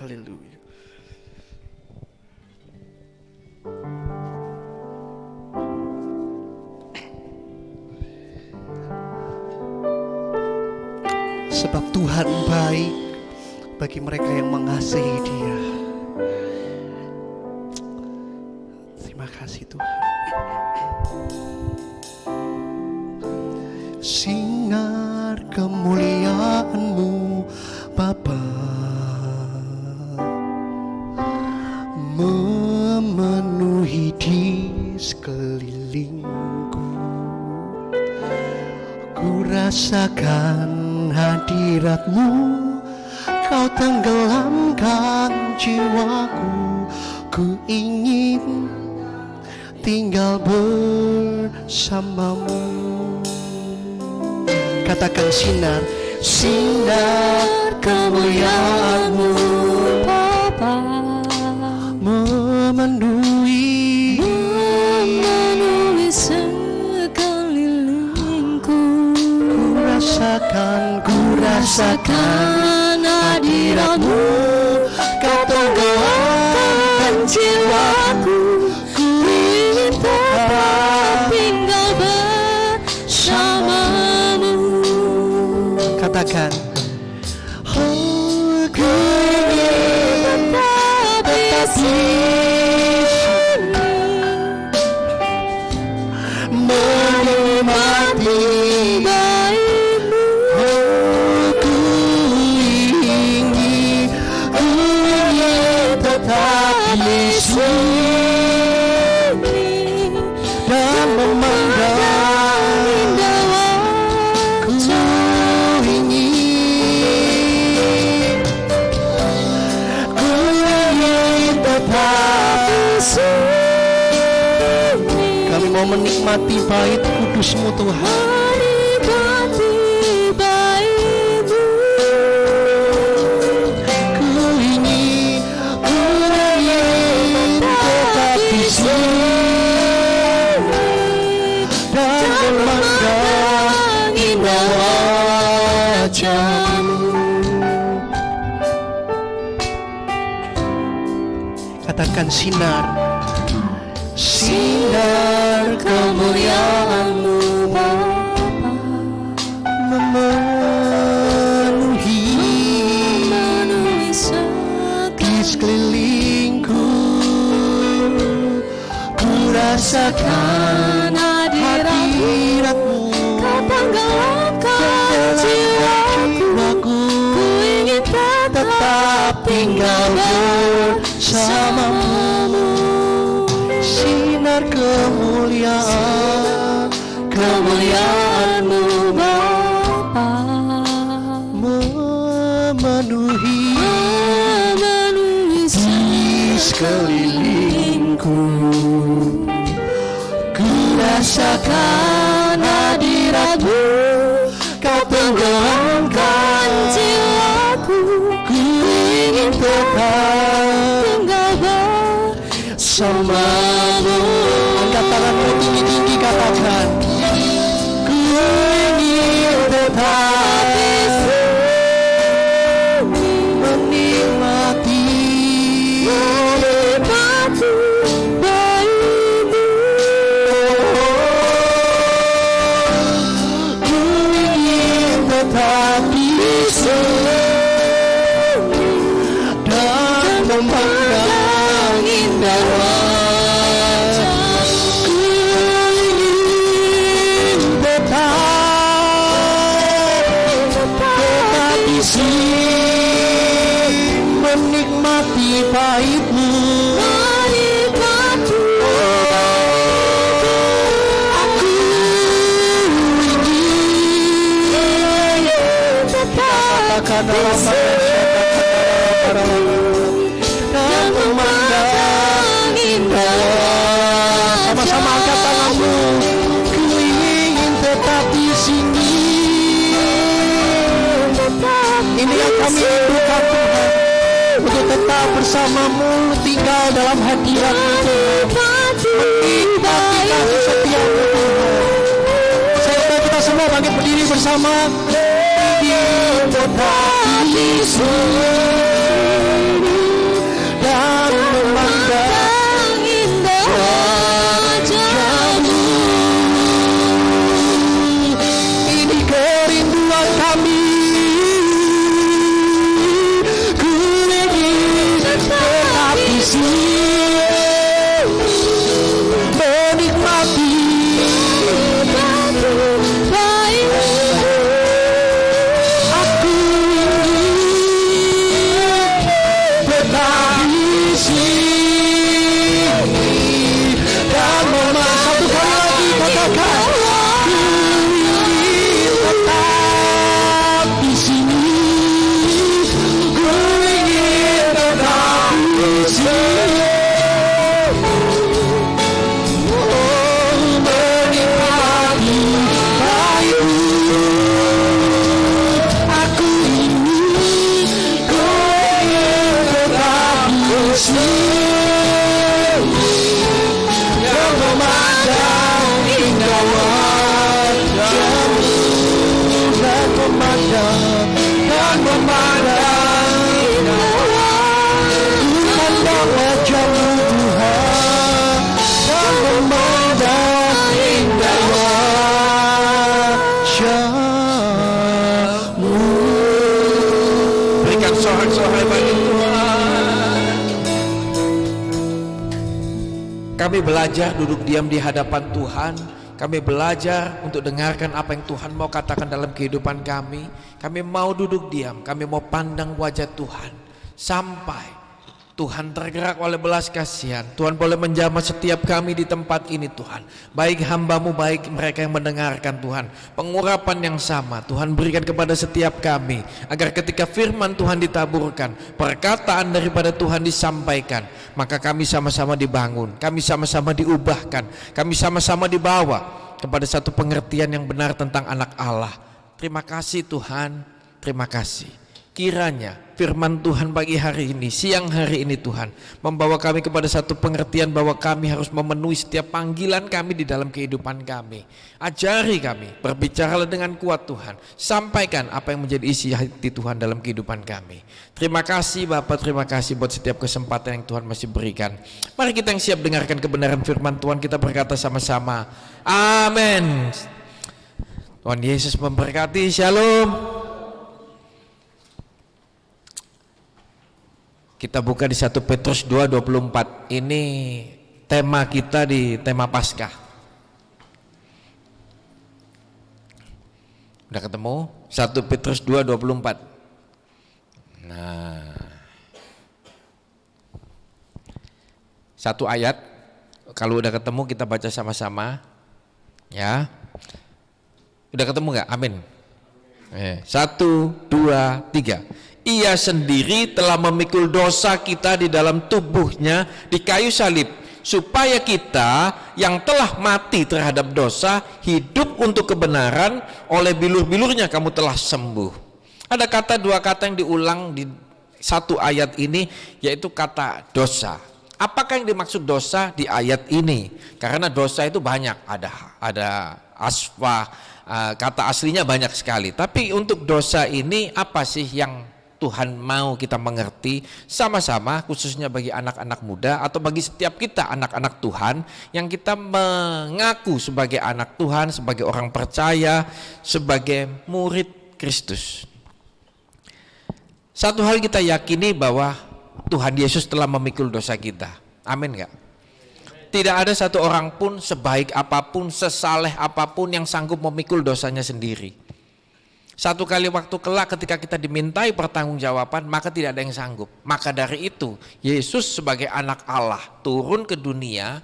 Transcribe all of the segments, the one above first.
Haleluya. Sebab Tuhan baik bagi mereka yang mengasihi Dia. Terima kasih Tuhan. Sinar kemuliaan-Mu Bapa memenuhi di sekelilingku. Ku rasakan hadirat-Mu, Kau tenggelamkan jiwaku. Ku ingin tinggal bersama-Mu. Katakan sinar, sinar kemuliaan-Mu Bapa memenuhi sekelilingku. Ku rasakan hadirat-Mu, Kau tenggelamkan jiwaku. Ku ingin tetap tinggal bersama-Mu. Katakan, oh, ku ingin tetap di sini, menikmati baik-Mu. Oh, ku ingin tetap di sini dan memandang indah wajah-Mu. Ku ingin tetap di sini. Kami mau menikmati bait kudus-Mu Tuhan. Menikmati baik-Mu. Ku ingin tetap di sini dan memandang indah wajah-Mu. Katakan sinar, sinar kemuliaan-Mu Bapa memenuhi di sekelilingku. Ku rasakan hadirat-Mu, Kau tenggelamkan jiwaku. Ku ingin tetap tinggal bersama-Mu. Sinar kemuliaan-Mu Bapa memenuhi di sekelilingku. Ku rasakan hadirat-Mu, Kau tenggelamkan jiwaku. Ku ingin tetap tinggal bersama-Mu. Angkat tanganmu tinggi-tinggi, katakan, ku ingin tetap di sini, menikmati baik-Mu. Ku ingin tetap di sini dan memandang indah wajah. Ku ingin tetap di sini, menikmati baik-Mu. Aku ingin katakan dalam dan memandang indah. Sama-sama angkat tanganmu. Ku ingin tetap di sini. Ini yang kami rindukan Tuhan, untuk tetap bersama-Mu, tinggal dalam hadirat-Mu Tuhan, menikmati kasih setia-Mu Tuhan. Saya kita semua bangkit berdiri bersama. Ingin tetap di sini. yang memandang indah wajahmu, dan memandang indah memandang wajahmu Tuhan, dan memandang indah wajahmu. Berikan sorak-sorai bagi Tuhan. Kami belajar duduk diam di hadapan Tuhan. Kami belajar untuk dengarkan apa yang Tuhan mau katakan dalam kehidupan kami. Kami mau duduk diam, kami mau pandang wajah Tuhan sampai Tuhan tergerak oleh belas kasihan. Tuhan boleh menjamah setiap kami di tempat ini Tuhan. Baik hamba-Mu, baik mereka yang mendengarkan Tuhan. Pengurapan yang sama Tuhan berikan kepada setiap kami, agar ketika firman Tuhan ditaburkan, perkataan daripada Tuhan disampaikan, maka kami sama-sama dibangun, kami sama-sama diubahkan, kami sama-sama dibawa kepada satu pengertian yang benar tentang anak Allah. Terima kasih Tuhan, terima kasih. Kiranya firman Tuhan pagi hari ini, siang hari ini Tuhan, membawa kami kepada satu pengertian bahwa kami harus memenuhi setiap panggilan kami di dalam kehidupan kami. Ajari kami, berbicaralah dengan kuat Tuhan. Sampaikan apa yang menjadi isi hati Tuhan dalam kehidupan kami. Terima kasih Bapak, terima kasih buat setiap kesempatan yang Tuhan masih berikan. Mari kita yang siap dengarkan kebenaran firman Tuhan, kita berkata sama-sama, amin. Tuhan Yesus memberkati, shalom. Kita buka di 1 Petrus 2:24. Ini tema kita di tema Paskah. Udah ketemu? 1 Petrus 2:24. Nah, satu ayat. Kalau udah ketemu kita baca sama-sama. Ya. Udah ketemu gak? Amin. 1, 2, 3. Ia sendiri telah memikul dosa kita di dalam tubuhnya di kayu salib, supaya kita yang telah mati terhadap dosa hidup untuk kebenaran. Oleh bilur-bilurnya kamu telah sembuh. Ada dua kata yang diulang di satu ayat ini, yaitu kata dosa. Apakah yang dimaksud dosa di ayat ini? Karena dosa itu banyak, ada asfa, kata aslinya banyak sekali. Tapi untuk dosa ini apa sih yang Tuhan mau kita mengerti sama-sama, khususnya bagi anak-anak muda atau bagi setiap kita anak-anak Tuhan yang kita mengaku sebagai anak Tuhan, sebagai orang percaya, sebagai murid Kristus. Satu hal kita yakini bahwa Tuhan Yesus telah memikul dosa kita. Amin gak? Tidak ada satu orang pun sebaik apapun, sesaleh apapun yang sanggup memikul dosanya sendiri. Satu kali waktu kelak ketika kita dimintai pertanggungjawaban, maka tidak ada yang sanggup. Maka dari itu Yesus sebagai anak Allah turun ke dunia,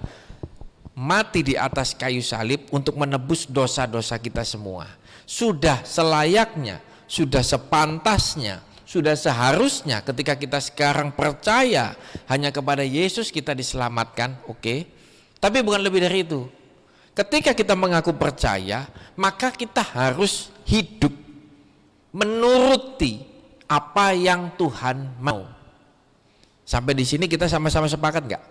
mati di atas kayu salib untuk menebus dosa-dosa kita semua. Sudah selayaknya, sudah sepantasnya, sudah seharusnya ketika kita sekarang percaya hanya kepada Yesus kita diselamatkan, oke. Tapi bukan lebih dari itu. Ketika kita mengaku percaya, maka kita harus hidup menuruti apa yang Tuhan mau. Sampai di sini kita sama-sama sepakat nggak?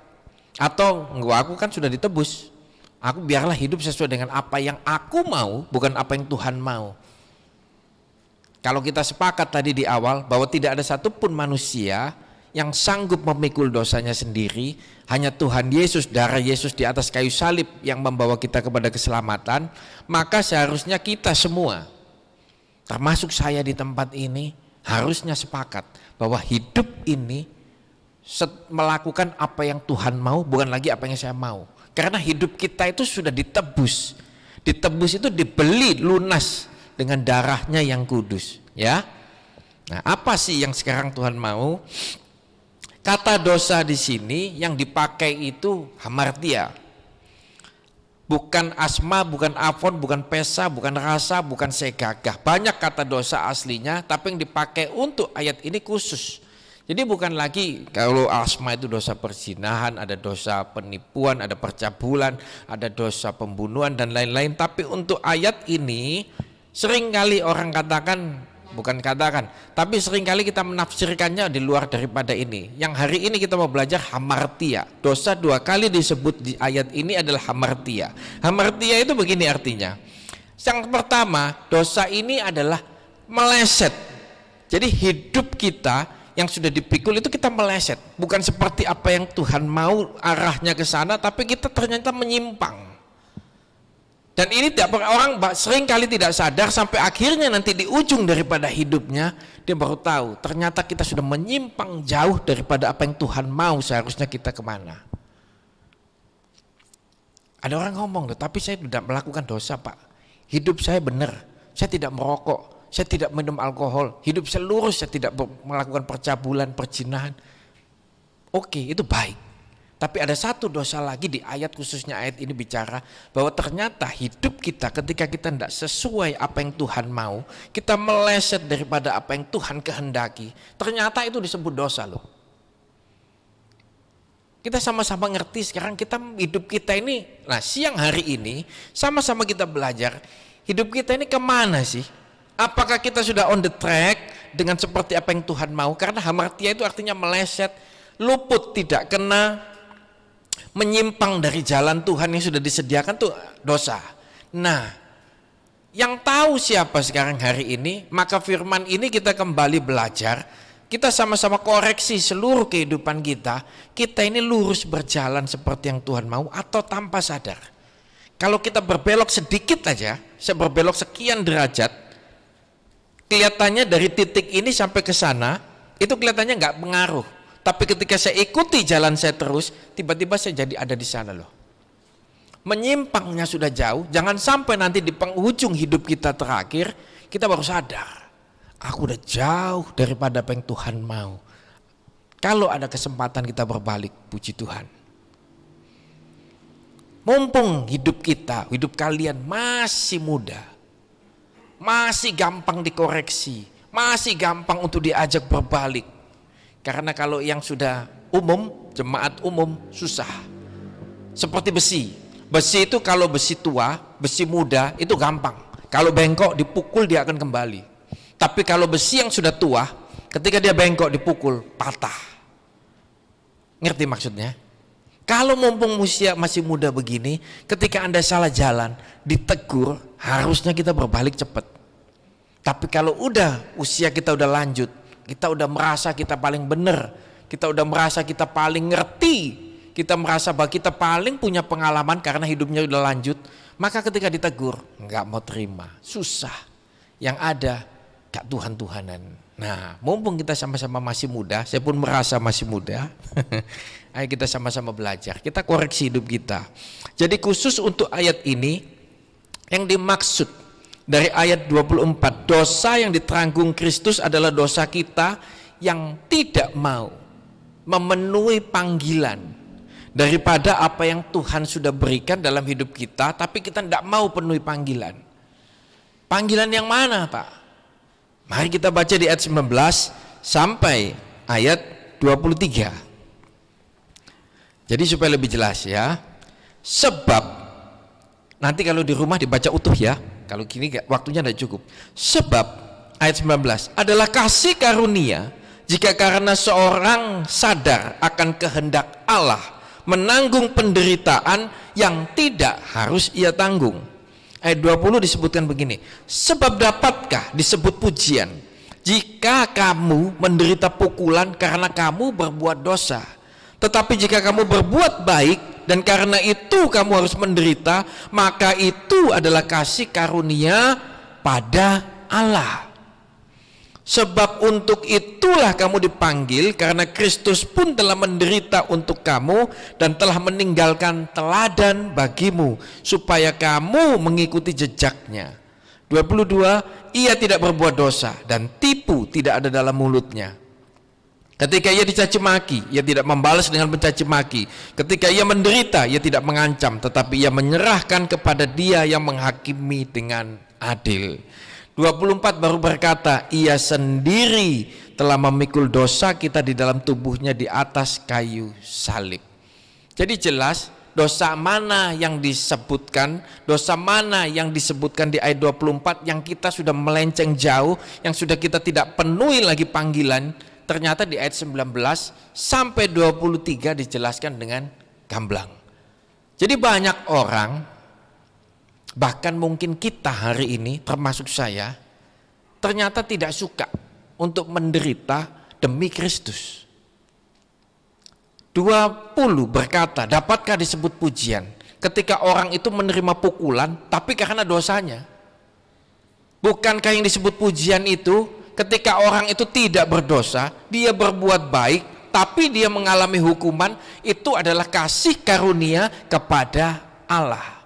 Atau enggak, aku kan sudah ditebus, aku biarlah hidup sesuai dengan apa yang aku mau, bukan apa yang Tuhan mau. Kalau kita sepakat tadi di awal bahwa tidak ada satupun manusia yang sanggup memikul dosanya sendiri, hanya Tuhan Yesus, darah Yesus di atas kayu salib yang membawa kita kepada keselamatan, maka seharusnya kita semua, termasuk saya di tempat ini, harusnya sepakat bahwa hidup ini melakukan apa yang Tuhan mau, bukan lagi apa yang saya mau. Karena hidup kita itu sudah ditebus. Ditebus itu dibeli lunas dengan darahnya yang kudus, ya. Nah, apa sih yang sekarang Tuhan mau? Kata dosa di sini yang dipakai itu hamartia. Bukan asma, bukan afon, bukan pesa, bukan rasa, bukan segagah. Banyak kata dosa aslinya, tapi yang dipakai untuk ayat ini khusus. Jadi bukan lagi kalau asma itu dosa perzinahan, ada dosa penipuan, ada percabulan, ada dosa pembunuhan dan lain-lain. Tapi untuk ayat ini seringkali orang katakan bukan katakan, tapi seringkali kita menafsirkannya di luar daripada ini. Yang hari ini kita mau belajar hamartia. Dosa 2 kali disebut di ayat ini adalah hamartia. Hamartia itu begini artinya. Yang pertama, dosa ini adalah meleset. Jadi hidup kita yang sudah dipikul itu kita meleset, bukan seperti apa yang Tuhan mau arahnya ke sana, tapi kita ternyata menyimpang. Dan ini orang sering kali tidak sadar sampai akhirnya nanti di ujung daripada hidupnya dia baru tahu ternyata kita sudah menyimpang jauh daripada apa yang Tuhan mau seharusnya kita kemana. Ada orang ngomong, tapi saya tidak melakukan dosa Pak, hidup saya benar, saya tidak merokok, saya tidak minum alkohol, hidup saya lurus, saya tidak melakukan percabulan, perzinahan. Oke, itu baik. Tapi ada satu dosa lagi di ayat, khususnya ayat ini bicara bahwa ternyata hidup kita ketika kita tidak sesuai apa yang Tuhan mau, kita meleset daripada apa yang Tuhan kehendaki, ternyata itu disebut dosa loh. Kita sama-sama ngerti sekarang kita hidup kita ini, nah siang hari ini sama-sama kita belajar hidup kita ini kemana sih? Apakah kita sudah on the track dengan seperti apa yang Tuhan mau? Karena hamartia itu artinya meleset, luput, tidak kena, menyimpang dari jalan Tuhan yang sudah disediakan tuh dosa. Nah, yang tahu siapa sekarang hari ini, maka firman ini kita kembali belajar, kita sama-sama koreksi seluruh kehidupan kita ini lurus berjalan seperti yang Tuhan mau atau tanpa sadar. Kalau kita berbelok sedikit aja, saya berbelok sekian derajat, kelihatannya dari titik ini sampai ke sana, itu kelihatannya nggak pengaruh. Tapi ketika saya ikuti jalan saya terus, tiba-tiba saya jadi ada di sana loh. Menyimpangnya sudah jauh, jangan sampai nanti di penghujung hidup kita terakhir, kita baru sadar, aku udah jauh daripada apa yang Tuhan mau. Kalau ada kesempatan kita berbalik, puji Tuhan. Mumpung hidup kita, hidup kalian masih muda, masih gampang dikoreksi, masih gampang untuk diajak berbalik. Karena kalau yang sudah umum, jemaat umum susah. Seperti besi. Besi itu kalau besi tua, besi muda itu gampang. Kalau bengkok dipukul dia akan kembali. Tapi kalau besi yang sudah tua, ketika dia bengkok dipukul, patah. Ngerti maksudnya? Kalau mumpung usia masih muda begini, ketika Anda salah jalan, ditegur, harusnya kita berbalik cepat. Tapi kalau udah usia kita udah lanjut, kita udah merasa kita paling benar, kita udah merasa kita paling ngerti, kita merasa bahwa kita paling punya pengalaman karena hidupnya udah lanjut, maka ketika ditegur nggak mau terima, susah. Yang ada gak Tuhan-Tuhanan. Nah, mumpung kita sama-sama masih muda, saya pun merasa masih muda. Ayo kita sama-sama belajar, kita koreksi hidup kita. Jadi khusus untuk ayat ini yang dimaksud dari ayat 24, dosa yang ditanggung Kristus adalah dosa kita yang tidak mau memenuhi panggilan daripada apa yang Tuhan sudah berikan dalam hidup kita, tapi kita tidak mau penuhi panggilan. Panggilan yang mana Pak? Mari kita baca di ayat 19 sampai ayat 23. Jadi supaya lebih jelas ya, sebab nanti kalau di rumah dibaca utuh ya, kalau gini waktunya tidak cukup. Sebab ayat 19 adalah kasih karunia jika karena seorang sadar akan kehendak Allah menanggung penderitaan yang tidak harus ia tanggung. Ayat 20 disebutkan begini, sebab dapatkah disebut pujian jika kamu menderita pukulan karena kamu berbuat dosa? Tetapi jika kamu berbuat baik dan karena itu kamu harus menderita, maka itu adalah kasih karunia pada Allah. Sebab untuk itulah kamu dipanggil, karena Kristus pun telah menderita untuk kamu dan telah meninggalkan teladan bagimu supaya kamu mengikuti jejaknya. 22, ia tidak berbuat dosa dan tipu tidak ada dalam mulutnya. Ketika ia dicaci maki, ia tidak membalas dengan mencaci maki. Ketika ia menderita, ia tidak mengancam, tetapi ia menyerahkan kepada Dia yang menghakimi dengan adil. 24 baru berkata, ia sendiri telah memikul dosa kita di dalam tubuhnya di atas kayu salib. Jadi jelas dosa mana yang disebutkan, dosa mana yang disebutkan di ayat 24 yang kita sudah melenceng jauh, yang sudah kita tidak penuhi lagi panggilan. Ternyata di ayat 19 sampai 23 dijelaskan dengan gamblang. Jadi banyak orang, bahkan mungkin kita hari ini termasuk saya, ternyata tidak suka untuk menderita demi Kristus. 20 berkata, dapatkah disebut pujian ketika orang itu menerima pukulan tapi karena dosanya? Bukankah yang disebut pujian itu ketika orang itu tidak berdosa, dia berbuat baik tapi dia mengalami hukuman, itu adalah kasih karunia kepada Allah.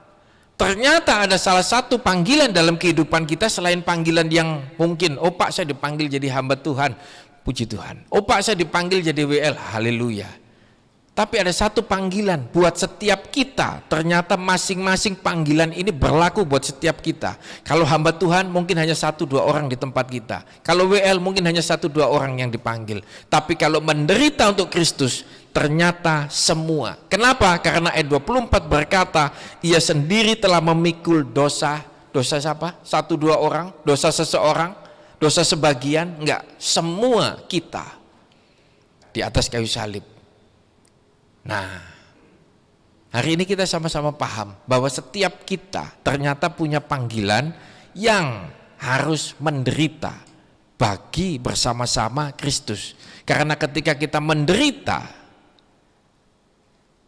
Ternyata ada salah satu panggilan dalam kehidupan kita selain panggilan yang mungkin, oh Pak saya dipanggil jadi hamba Tuhan, puji Tuhan. Oh Pak saya dipanggil jadi WL, haleluya. Tapi ada satu panggilan buat setiap kita. Ternyata masing-masing panggilan ini berlaku buat setiap kita. Kalau hamba Tuhan mungkin hanya 1-2 orang di tempat kita. Kalau WL mungkin hanya 1-2 orang yang dipanggil. Tapi kalau menderita untuk Kristus, ternyata semua. Kenapa? Karena ayat 24 berkata, ia sendiri telah memikul dosa. Dosa siapa? 1-2 orang? Dosa seseorang? Dosa sebagian? Enggak, semua kita di atas kayu salib. Nah, hari ini kita sama-sama paham bahwa setiap kita ternyata punya panggilan yang harus menderita bagi bersama-sama Kristus. Karena ketika kita menderita,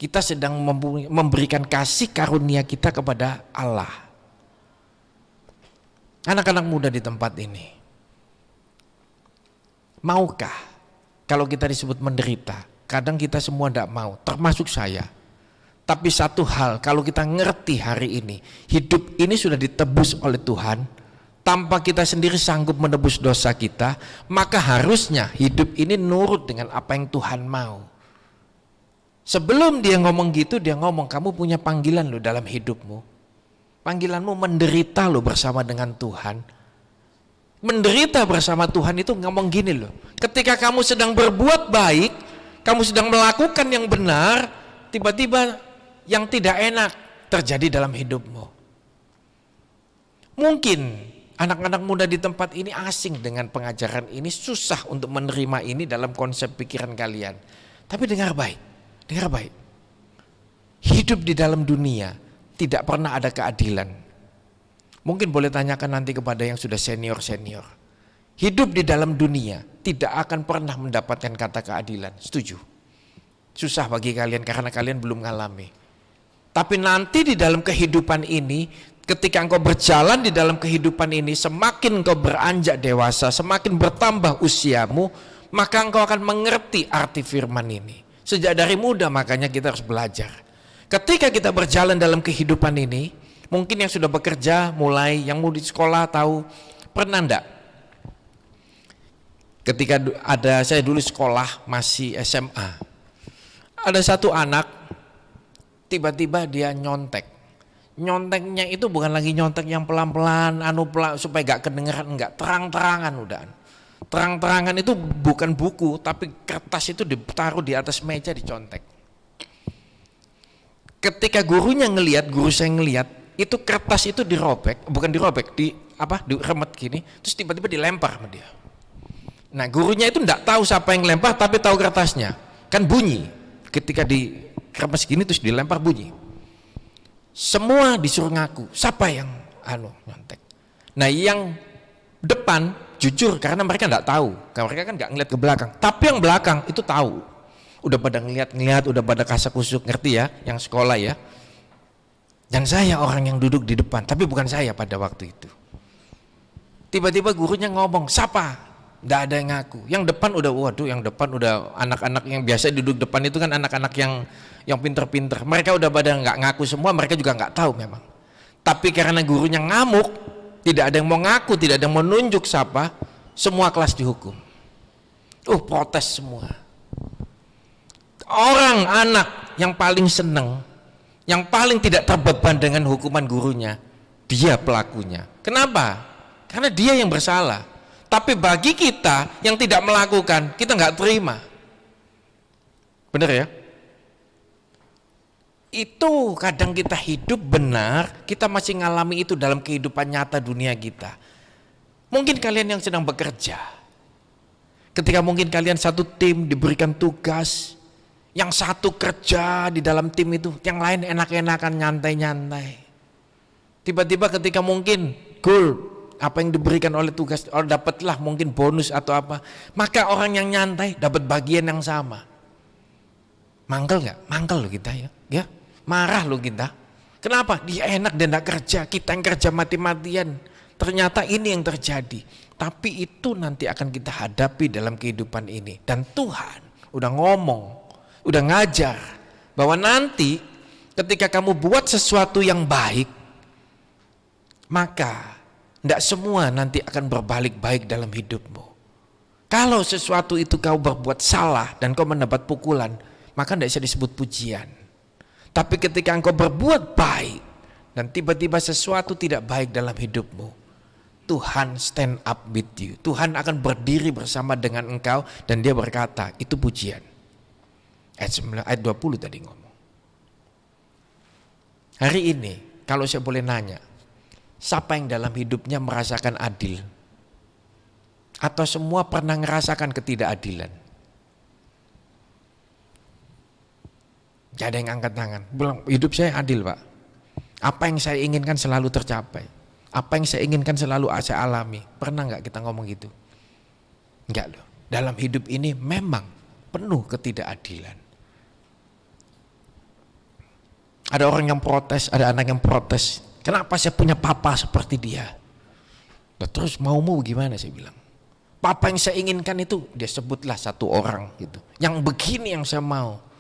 kita sedang memberikan kasih karunia kita kepada Allah. Anak-anak muda di tempat ini, maukah kalau kita disebut menderita? Kadang kita semua tidak mau, termasuk saya. Tapi satu hal, kalau kita ngerti hari ini, hidup ini sudah ditebus oleh Tuhan, tanpa kita sendiri sanggup menebus dosa kita, maka harusnya hidup ini nurut dengan apa yang Tuhan mau. Sebelum dia ngomong gitu, dia ngomong, kamu punya panggilan loh dalam hidupmu. Panggilanmu menderita loh bersama dengan Tuhan. Menderita bersama Tuhan itu ngomong gini loh, ketika kamu sedang berbuat baik, kamu sedang melakukan yang benar, tiba-tiba yang tidak enak terjadi dalam hidupmu. Mungkin anak-anak muda di tempat ini asing dengan pengajaran ini, susah untuk menerima ini dalam konsep pikiran kalian. Tapi dengar baik, dengar baik. Hidup di dalam dunia tidak pernah ada keadilan. Mungkin boleh tanyakan nanti kepada yang sudah senior-senior. Hidup di dalam dunia tidak akan pernah mendapatkan kata keadilan. Setuju? Susah bagi kalian karena kalian belum mengalami. Tapi nanti di dalam kehidupan ini, ketika engkau berjalan di dalam kehidupan ini, semakin engkau beranjak dewasa, semakin bertambah usiamu, maka engkau akan mengerti arti firman ini. Sejak dari muda makanya kita harus belajar. Ketika kita berjalan dalam kehidupan ini, mungkin yang sudah bekerja mulai, yang mau di sekolah tahu, pernah enggak? Ketika saya dulu sekolah masih SMA, ada satu anak tiba-tiba dia nyontek. Nyonteknya itu bukan lagi nyontek yang pelan-pelan, supaya gak kedengeran, enggak, terang-terangan udah. Terang-terangan itu bukan buku, tapi kertas itu ditaruh di atas meja dicontek. Ketika gurunya ngelihat, guru saya ngelihat, itu kertas itu dirobek, bukan dirobek, diremet gini, terus tiba-tiba dilempar sama dia. Nah gurunya itu enggak tahu siapa yang lempar, tapi tahu kertasnya, kan bunyi. Ketika dikemas gini terus dilempar bunyi. Semua disuruh ngaku, siapa yang nyontek. Nah yang depan jujur karena mereka enggak tahu, karena mereka kan enggak ngeliat ke belakang. Tapi yang belakang itu tahu, udah pada ngeliat, udah pada kasak-kusuk, ngerti ya, yang sekolah ya. Dan saya orang yang duduk di depan, tapi bukan saya pada waktu itu. Tiba-tiba gurunya ngomong, siapa? Nggak ada yang ngaku. Yang depan udah, waduh, yang depan udah anak-anak yang biasa duduk depan itu kan anak-anak yang pinter-pinter. Mereka udah pada nggak ngaku semua, mereka juga nggak tahu memang. Tapi karena gurunya ngamuk, tidak ada yang mau ngaku, tidak ada yang mau nunjuk siapa, semua kelas dihukum. Protes semua. Orang anak yang paling seneng, yang paling tidak terbeban dengan hukuman gurunya, dia pelakunya. Kenapa? Karena dia yang bersalah. Tapi bagi kita yang tidak melakukan, kita nggak terima. Benar ya? Itu kadang kita hidup benar, kita masih ngalami itu dalam kehidupan nyata dunia kita. Mungkin kalian yang sedang bekerja, ketika mungkin kalian satu tim diberikan tugas, yang satu kerja di dalam tim itu, yang lain enak-enakan nyantai-nyantai. Tiba-tiba ketika mungkin goal apa yang diberikan oleh tugas, dapatlah mungkin bonus atau apa, maka orang yang nyantai dapat bagian yang sama. Mangkel nggak? Mangkel loh kita ya. Marah loh kita. Kenapa? Dia enak dan tidak kerja, kita yang kerja mati-matian. Ternyata ini yang terjadi. Tapi itu nanti akan kita hadapi dalam kehidupan ini. Dan Tuhan udah ngomong, udah ngajar bahwa nanti ketika kamu buat sesuatu yang baik, maka tidak semua nanti akan berbalik baik dalam hidupmu. Kalau sesuatu itu kau berbuat salah dan kau mendapat pukulan, maka tidak bisa disebut pujian. Tapi ketika engkau berbuat baik dan tiba-tiba sesuatu tidak baik dalam hidupmu, Tuhan stand up with you. Tuhan akan berdiri bersama dengan engkau dan dia berkata, itu pujian. Ayat 20 tadi ngomong. Hari ini kalau saya boleh nanya, siapa yang dalam hidupnya merasakan adil? Atau semua pernah merasakan ketidakadilan? Gak ada yang angkat tangan, bilang hidup saya adil Pak. Apa yang saya inginkan selalu tercapai. Apa yang saya inginkan selalu saya alami. Pernah gak kita ngomong gitu? Enggak loh. Dalam hidup ini memang penuh ketidakadilan. Ada orang yang protes, ada anak yang protes. Kenapa saya punya papa seperti dia? Nah, terus maumu gimana saya bilang? Papa yang saya inginkan itu, dia sebutlah satu orang gitu. Yang begini yang saya mau.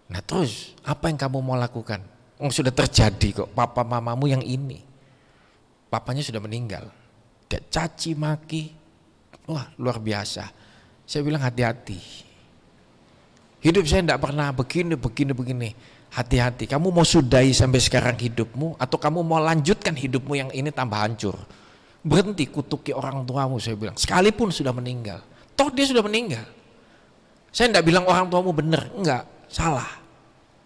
Nah terus apa yang kamu mau lakukan? Sudah terjadi kok, papa mamamu yang ini. Papanya sudah meninggal. Dia caci maki. Wah luar biasa. Saya bilang hati-hati. Hidup saya tidak pernah begini. Hati-hati. Kamu mau sudahi sampai sekarang hidupmu, atau kamu mau lanjutkan hidupmu yang ini tambah hancur. Berhenti kutuki orang tuamu, saya bilang. Sekalipun sudah meninggal. Toh dia sudah meninggal. Saya tidak bilang orang tuamu benar. Enggak. Salah,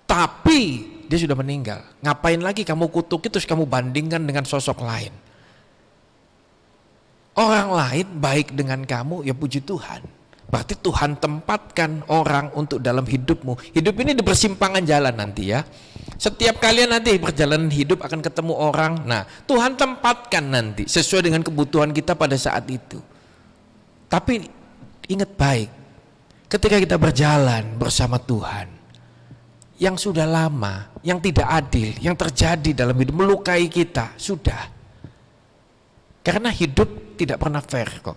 tapi dia sudah meninggal. Ngapain lagi kamu kutuki terus kamu bandingkan dengan sosok lain? Orang lain baik dengan kamu, ya puji Tuhan. Berarti Tuhan tempatkan orang untuk dalam hidupmu. Hidup ini di persimpangan jalan nanti ya. Setiap kalian nanti perjalanan hidup akan ketemu orang. Nah Tuhan tempatkan nanti sesuai dengan kebutuhan kita pada saat itu. Tapi ingat baik, ketika kita berjalan bersama Tuhan, yang sudah lama, yang tidak adil, yang terjadi dalam hidup melukai kita, sudah. Karena hidup tidak pernah fair kok.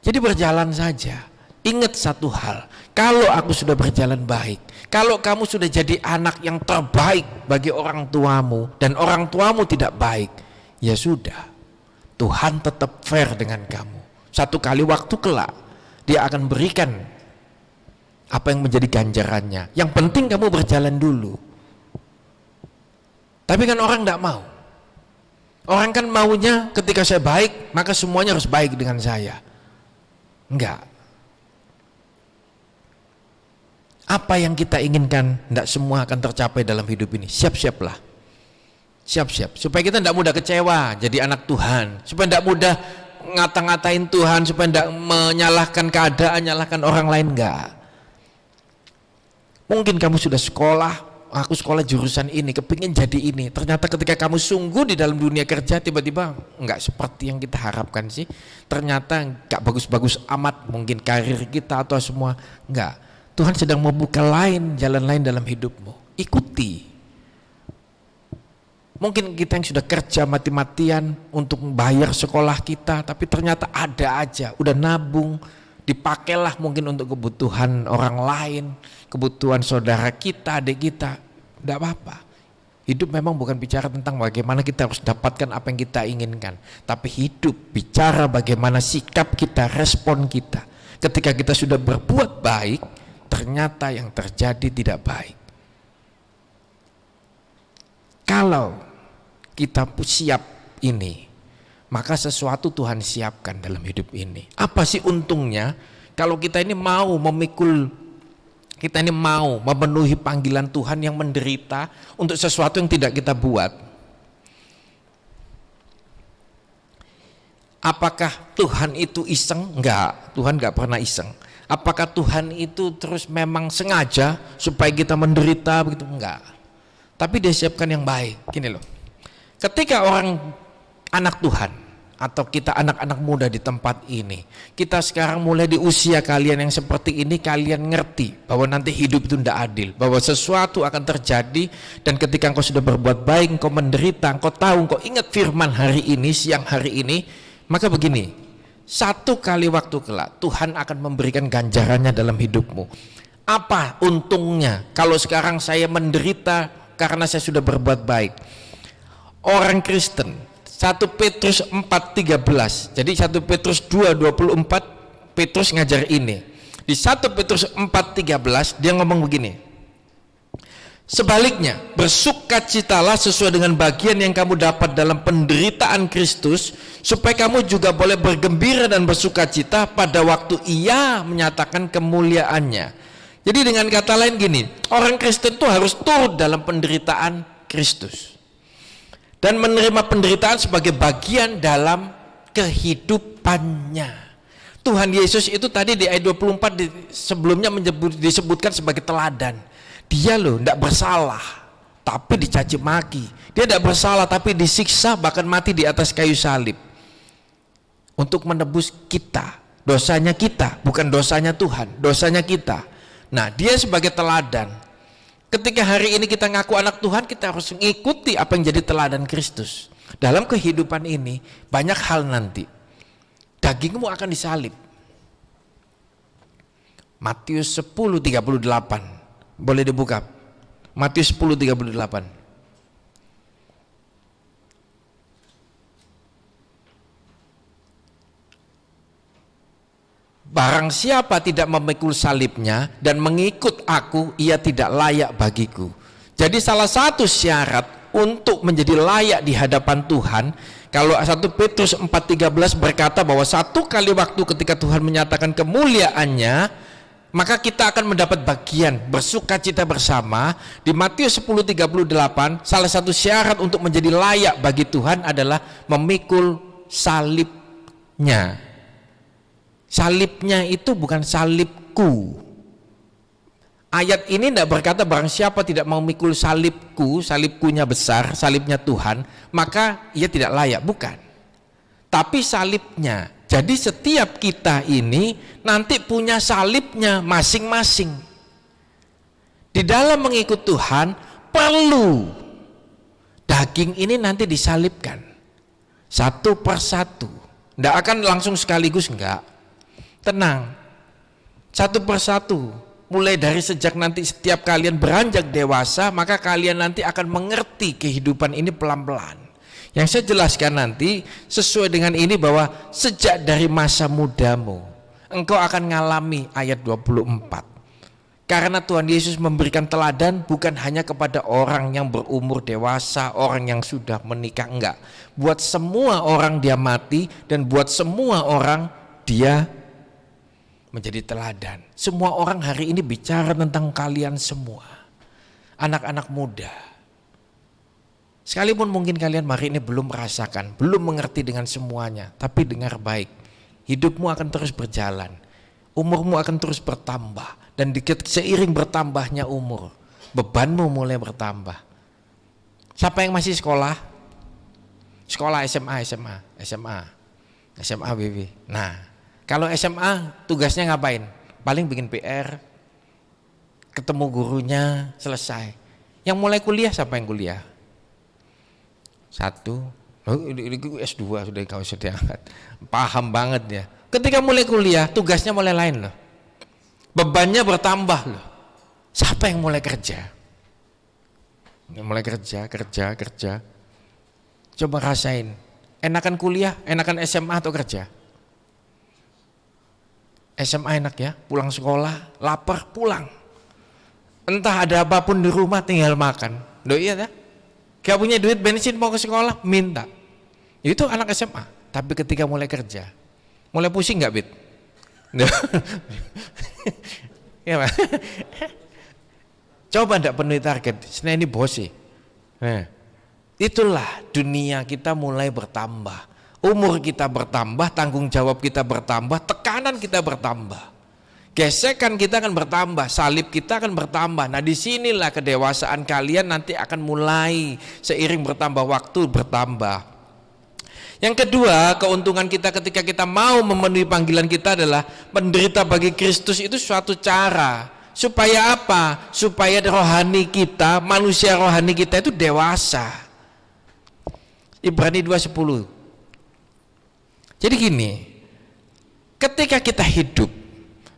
Jadi berjalan saja. Ingat satu hal, kalau aku sudah berjalan baik, kalau kamu sudah jadi anak yang terbaik bagi orang tuamu, dan orang tuamu tidak baik, ya sudah, Tuhan tetap fair dengan kamu. Satu kali waktu kelak dia akan berikan apa yang menjadi ganjarannya. Yang penting kamu berjalan dulu. Tapi kan orang tidak mau. Orang kan maunya ketika saya baik, maka semuanya harus baik dengan saya. Enggak. Apa yang kita inginkan tidak semua akan tercapai dalam hidup ini. Siap-siaplah. Siap-siap. Supaya kita tidak mudah kecewa jadi anak Tuhan. Supaya tidak mudah ngata-ngatain Tuhan, supaya tidak menyalahkan keadaan, nyalahkan orang lain. Enggak. Mungkin kamu sudah sekolah, aku sekolah jurusan ini, kepingin jadi ini. Ternyata ketika kamu sungguh di dalam dunia kerja, tiba-tiba enggak seperti yang kita harapkan sih. Ternyata enggak bagus-bagus amat mungkin karir kita atau semua. Enggak. Tuhan sedang membuka jalan lain dalam hidupmu. Ikuti. Mungkin kita yang sudah kerja mati-matian untuk membayar sekolah kita, tapi ternyata ada aja, udah nabung, dipakailah mungkin untuk kebutuhan orang lain, kebutuhan saudara kita, adik kita. Tidak apa-apa. Hidup memang bukan bicara tentang bagaimana kita harus dapatkan apa yang kita inginkan, tapi hidup bicara bagaimana sikap kita, respon kita. Ketika kita sudah berbuat baik, ternyata yang terjadi tidak baik. Kalau kita siap ini, maka sesuatu Tuhan siapkan dalam hidup ini. Apa sih untungnya kalau kita ini mau memikul Kita ini mau memenuhi panggilan Tuhan yang menderita untuk sesuatu yang tidak kita buat. Apakah Tuhan itu iseng? Enggak, Tuhan enggak pernah iseng. Apakah Tuhan itu terus memang sengaja supaya kita menderita begitu? Enggak. Tapi dia siapkan yang baik. Gini loh. Ketika orang anak Tuhan atau kita anak-anak muda di tempat ini, kita sekarang mulai di usia kalian yang seperti ini, kalian ngerti bahwa nanti hidup itu tidak adil, bahwa sesuatu akan terjadi, dan ketika engkau sudah berbuat baik, engkau menderita, engkau tahu, engkau ingat firman hari ini, siang hari ini, maka begini, satu kali waktu kelak Tuhan akan memberikan ganjarannya dalam hidupmu. Apa untungnya kalau sekarang saya menderita karena saya sudah berbuat baik? Orang Kristen 1 Petrus 4:13. Jadi 1 Petrus 2:24 Petrus ngajar ini. Di 1 Petrus 4:13 dia ngomong begini. Sebaliknya, bersukacitalah sesuai dengan bagian yang kamu dapat dalam penderitaan Kristus, supaya kamu juga boleh bergembira dan bersukacita pada waktu Ia menyatakan kemuliaannya. Jadi dengan kata lain gini, orang Kristen itu harus turut dalam penderitaan Kristus dan menerima penderitaan sebagai bagian dalam kehidupannya. Tuhan Yesus itu tadi di ayat 24 sebelumnya disebutkan sebagai teladan. Dia loh tidak bersalah tapi dicaci maki. Dia tidak bersalah tapi disiksa, bahkan mati di atas kayu salib untuk menebus kita. Dosanya kita, bukan dosanya Tuhan, dosanya kita. Nah, dia sebagai teladan. Ketika hari ini kita ngaku anak Tuhan, kita harus mengikuti apa yang jadi teladan Kristus. Dalam kehidupan ini banyak hal nanti. Dagingmu akan disalib. Matius 10:38. Boleh dibuka. Matius 10:38. Barang siapa tidak memikul salibnya dan mengikut aku, ia tidak layak bagiku. Jadi salah satu syarat untuk menjadi layak di hadapan Tuhan, kalau 1 Petrus 4:13 berkata bahwa satu kali waktu ketika Tuhan menyatakan kemuliaannya, maka kita akan mendapat bagian bersukacita bersama. Di Matius 10:38, salah satu syarat untuk menjadi layak bagi Tuhan adalah memikul salibnya. Salibnya itu bukan salibku. Ayat ini tidak berkata barang siapa tidak mau memikul salibku, salibkunya besar, salibnya Tuhan, maka ia tidak layak, bukan. Tapi salibnya. Jadi setiap kita ini nanti punya salibnya masing-masing. Di dalam mengikut Tuhan perlu daging ini nanti disalibkan satu persatu. Tidak akan langsung sekaligus, enggak. Tenang, satu persatu. Mulai dari sejak nanti setiap kalian beranjak dewasa, maka kalian nanti akan mengerti kehidupan ini pelan-pelan. Yang saya jelaskan nanti sesuai dengan ini, bahwa sejak dari masa mudamu engkau akan mengalami ayat 24. Karena Tuhan Yesus memberikan teladan bukan hanya kepada orang yang berumur dewasa, orang yang sudah menikah, enggak. Buat semua orang dia mati, dan buat semua orang dia menjadi teladan. Semua orang hari ini bicara tentang kalian semua, anak-anak muda. Sekalipun mungkin kalian hari ini belum merasakan, belum mengerti dengan semuanya, tapi dengar baik, hidupmu akan terus berjalan, umurmu akan terus bertambah, dan seiring bertambahnya umur, bebanmu mulai bertambah. Siapa yang masih sekolah? Sekolah SMA BB. Nah, kalau SMA tugasnya ngapain? Paling bikin PR, ketemu gurunya, selesai. Yang mulai kuliah siapa yang kuliah? Satu, S2 sudah kau sudah angkat. Paham banget ya. Ketika mulai kuliah, tugasnya mulai lain loh. Bebannya bertambah loh. Siapa yang mulai kerja? Yang mulai kerja. Coba rasain. Enakan kuliah, enakan SMA atau kerja? SMA enak ya, pulang sekolah, lapar pulang. Entah ada apapun di rumah tinggal makan. Iya ya? Gak punya duit bensin mau ke sekolah, minta. Itu anak SMA. Tapi ketika mulai kerja, mulai pusing gak, Bit? Ya, Pak. Coba ndak penuhi target, Senin ini bosi. Nah, itulah dunia kita mulai bertambah. Umur kita bertambah, tanggung jawab kita bertambah, tekanan kita bertambah. Gesekan kita akan bertambah, salib kita akan bertambah. Nah, disinilah kedewasaan kalian nanti akan mulai seiring bertambah waktu bertambah. Yang kedua, keuntungan kita ketika kita mau memenuhi panggilan kita adalah menderita bagi Kristus itu suatu cara. Supaya apa? Supaya rohani kita, manusia rohani kita itu dewasa. Ibrani 2:10. Jadi gini, ketika kita hidup,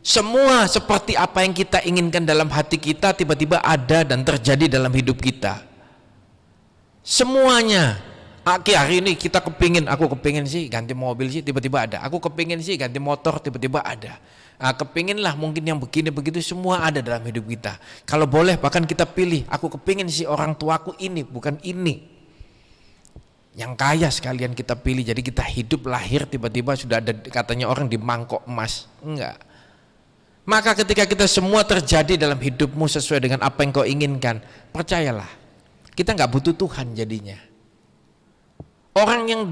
semua seperti apa yang kita inginkan dalam hati kita tiba-tiba ada dan terjadi dalam hidup kita. Semuanya. Hari ini kita aku kepingin sih ganti mobil sih, tiba-tiba ada. Aku kepingin sih ganti motor, tiba-tiba ada. Kepingin lah mungkin yang begini begitu, semua ada dalam hidup kita. Kalau boleh bahkan kita pilih, aku kepingin sih orang tuaku ini, bukan ini. Yang kaya sekalian kita pilih, jadi kita hidup lahir tiba-tiba sudah ada katanya orang di mangkok emas. Enggak. Maka ketika kita semua terjadi dalam hidupmu sesuai dengan apa yang kau inginkan, percayalah, kita nggak butuh Tuhan jadinya. Orang yang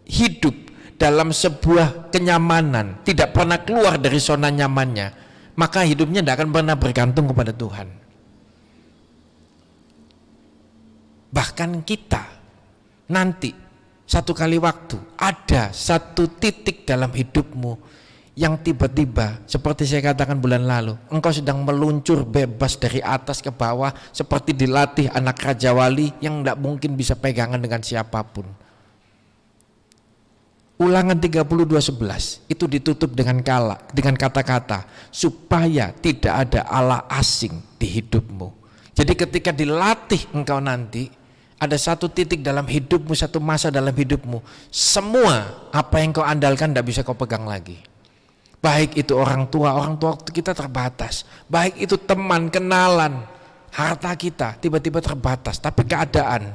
hidup dalam sebuah kenyamanan, tidak pernah keluar dari zona nyamannya, maka hidupnya tidak akan pernah bergantung kepada Tuhan. Bahkan kita nanti satu kali waktu ada satu titik dalam hidupmu yang tiba-tiba seperti saya katakan bulan lalu, engkau sedang meluncur bebas dari atas ke bawah seperti dilatih anak Raja Wali yang tidak mungkin bisa pegangan dengan siapapun. Ulangan 32:11 itu ditutup dengan kata-kata supaya tidak ada Allah asing di hidupmu. Jadi ketika dilatih engkau nanti ada satu titik dalam hidupmu, satu masa dalam hidupmu, semua apa yang kau andalkan tidak bisa kau pegang lagi. Baik itu orang tua kita terbatas. Baik itu teman, kenalan, harta kita tiba-tiba terbatas. Tapi keadaan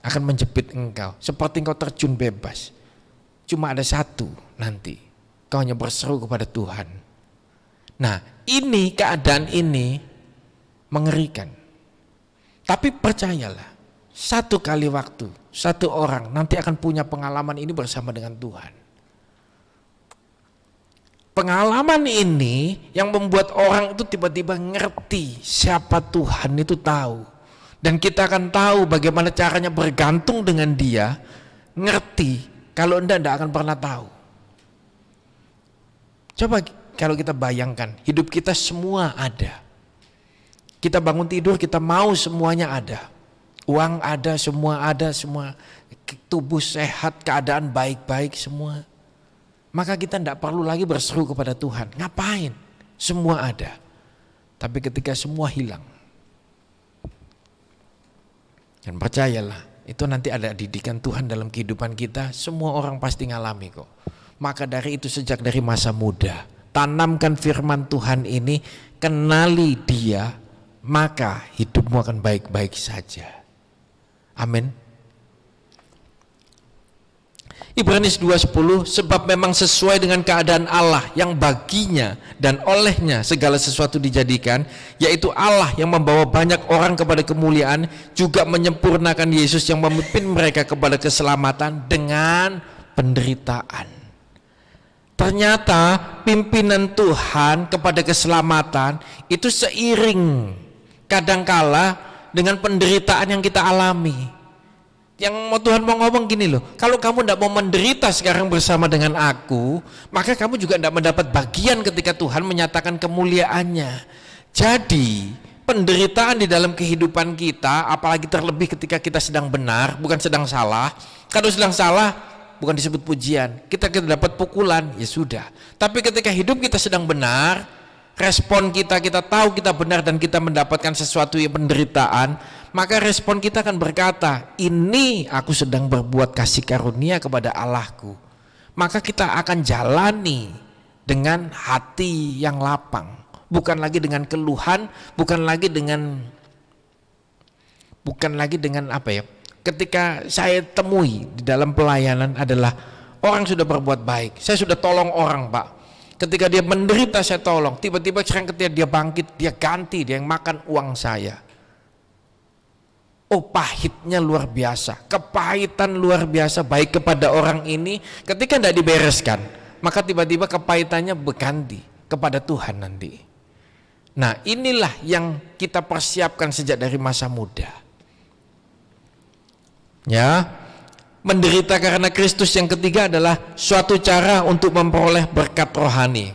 akan menjepit engkau. Seperti engkau terjun bebas. Cuma ada satu nanti. Kau hanya berseru kepada Tuhan. Nah, keadaan ini mengerikan. Tapi percayalah, satu kali waktu, satu orang nanti akan punya pengalaman ini bersama dengan Tuhan. Pengalaman ini yang membuat orang itu tiba-tiba ngerti siapa Tuhan itu tahu. Dan kita akan tahu bagaimana caranya bergantung dengan Dia. Ngerti, kalau tidak akan pernah tahu. Coba kalau kita bayangkan, hidup kita semua ada. Kita bangun tidur, kita mau semuanya ada. Uang ada, semua. Tubuh sehat, keadaan baik-baik semua. Maka kita tidak perlu lagi berseru kepada Tuhan. Ngapain? Semua ada. Tapi ketika semua hilang, dan percayalah, itu nanti ada didikan Tuhan dalam kehidupan kita. Semua orang pasti ngalami kok. Maka dari itu sejak dari masa muda, tanamkan firman Tuhan ini, kenali Dia, maka hidupmu akan baik-baik saja. Amin. Ibrani 2:10, sebab memang sesuai dengan keadaan Allah yang baginya dan olehnya segala sesuatu dijadikan, yaitu Allah yang membawa banyak orang kepada kemuliaan, juga menyempurnakan Yesus yang memimpin mereka kepada keselamatan dengan penderitaan. Ternyata pimpinan Tuhan kepada keselamatan itu seiring kadangkala dengan penderitaan yang kita alami. Yang Tuhan mau ngomong gini loh, kalau kamu tidak mau menderita sekarang bersama dengan aku, maka kamu juga tidak mendapat bagian ketika Tuhan menyatakan kemuliaannya. Jadi penderitaan di dalam kehidupan kita, apalagi terlebih ketika kita sedang benar, bukan sedang salah. Kalau sedang salah, bukan disebut pujian, kita dapat pukulan, ya sudah. Tapi ketika hidup kita sedang benar, respon kita tahu kita benar dan kita mendapatkan sesuatu yang penderitaan, maka respon kita akan berkata, ini aku sedang berbuat kasih karunia kepada Allahku. Maka kita akan jalani dengan hati yang lapang, bukan lagi dengan keluhan, bukan lagi dengan apa ya. Ketika saya temui di dalam pelayanan adalah orang sudah berbuat baik, saya sudah tolong orang Pak, Ketika dia menderita saya tolong. Tiba-tiba sekarang ketika dia bangkit, dia ganti, dia yang makan uang saya. Oh, pahitnya luar biasa, kepahitan luar biasa baik kepada orang ini. Ketika tidak dibereskan, maka tiba-tiba kepahitannya berganti kepada Tuhan nanti. Nah, inilah yang kita persiapkan sejak dari masa muda. Ya, menderita karena Kristus yang ketiga adalah suatu cara untuk memperoleh berkat rohani.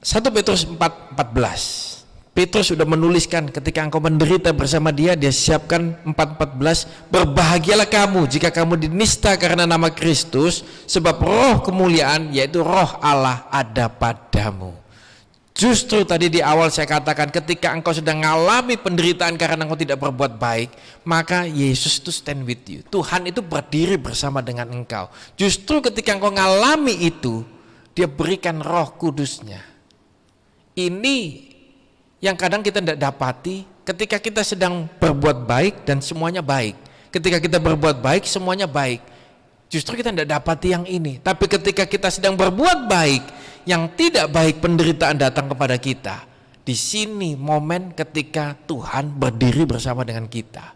1 Petrus 4:14. Petrus sudah menuliskan ketika engkau menderita bersama dia, dia siapkan 4:14, berbahagialah kamu jika kamu dinista karena nama Kristus, sebab roh kemuliaan yaitu roh Allah ada padamu. Justru tadi di awal saya katakan ketika engkau sedang mengalami penderitaan karena engkau tidak berbuat baik, maka Yesus itu stand with you. Tuhan itu berdiri bersama dengan engkau. Justru ketika engkau mengalami itu, dia berikan roh kudusnya. Ini yang kadang kita tidak dapati ketika kita sedang berbuat baik dan semuanya baik. Ketika kita berbuat baik semuanya baik. Justru kita tidak dapati yang ini. Tapi ketika kita sedang berbuat baik, yang tidak baik penderitaan datang kepada kita. Di sini momen ketika Tuhan berdiri bersama dengan kita.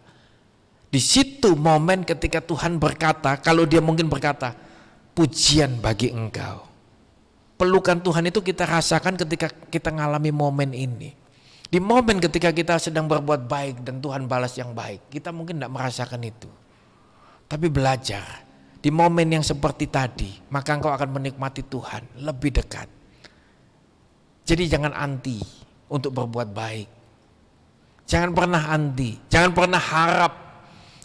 Di situ momen ketika Tuhan berkata, kalau dia mungkin berkata, pujian bagi engkau. Pelukan Tuhan itu kita rasakan ketika kita mengalami momen ini. Di momen ketika kita sedang berbuat baik dan Tuhan balas yang baik, kita mungkin tidak merasakan itu. Tapi belajar, di momen yang seperti tadi, maka engkau akan menikmati Tuhan lebih dekat. Jadi jangan anti untuk berbuat baik. Jangan pernah anti, jangan pernah harap.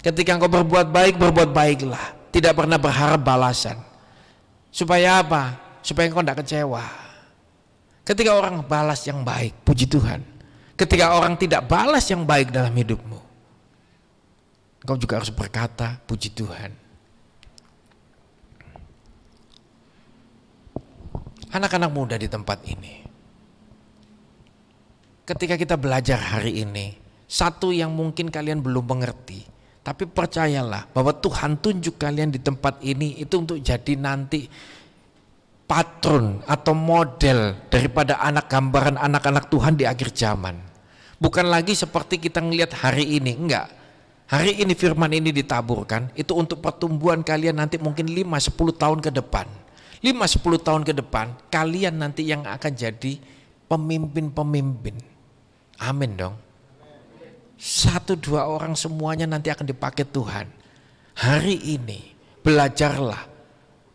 Ketika engkau berbuat baiklah. Tidak pernah berharap balasan. Supaya apa? Supaya engkau tidak kecewa. Ketika orang balas yang baik, puji Tuhan. Ketika orang tidak balas yang baik dalam hidupmu, engkau juga harus berkata, puji Tuhan. Anak-anak muda di tempat ini, ketika kita belajar hari ini, satu yang mungkin kalian belum mengerti, tapi percayalah bahwa Tuhan tunjuk kalian di tempat ini itu untuk jadi nanti patron atau model daripada gambaran anak-anak Tuhan di akhir zaman. Bukan lagi seperti kita ngelihat hari ini, enggak. Hari ini firman ini ditaburkan, itu untuk pertumbuhan kalian nanti mungkin 5-10 tahun ke depan. 5-10 tahun ke depan, kalian nanti yang akan jadi pemimpin-pemimpin. Amin dong. 1-2 orang semuanya nanti akan dipakai Tuhan. Hari ini, belajarlah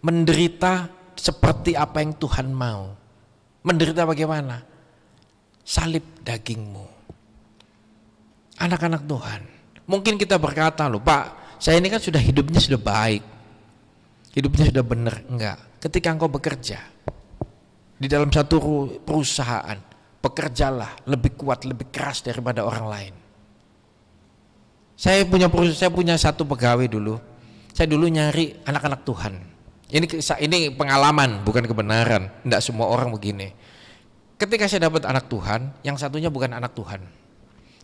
menderita seperti apa yang Tuhan mau. Menderita bagaimana? Salib dagingmu. Anak-anak Tuhan, mungkin kita berkata loh, Pak, saya ini kan sudah hidupnya sudah baik, hidupnya sudah benar. Enggak, ketika engkau bekerja di dalam satu perusahaan, bekerjalah lebih kuat, lebih keras daripada orang lain. Saya punya satu pegawai dulu, saya dulu nyari anak-anak Tuhan. Ini pengalaman, bukan kebenaran. Enggak semua orang begini. Ketika saya dapat anak Tuhan, yang satunya bukan anak Tuhan.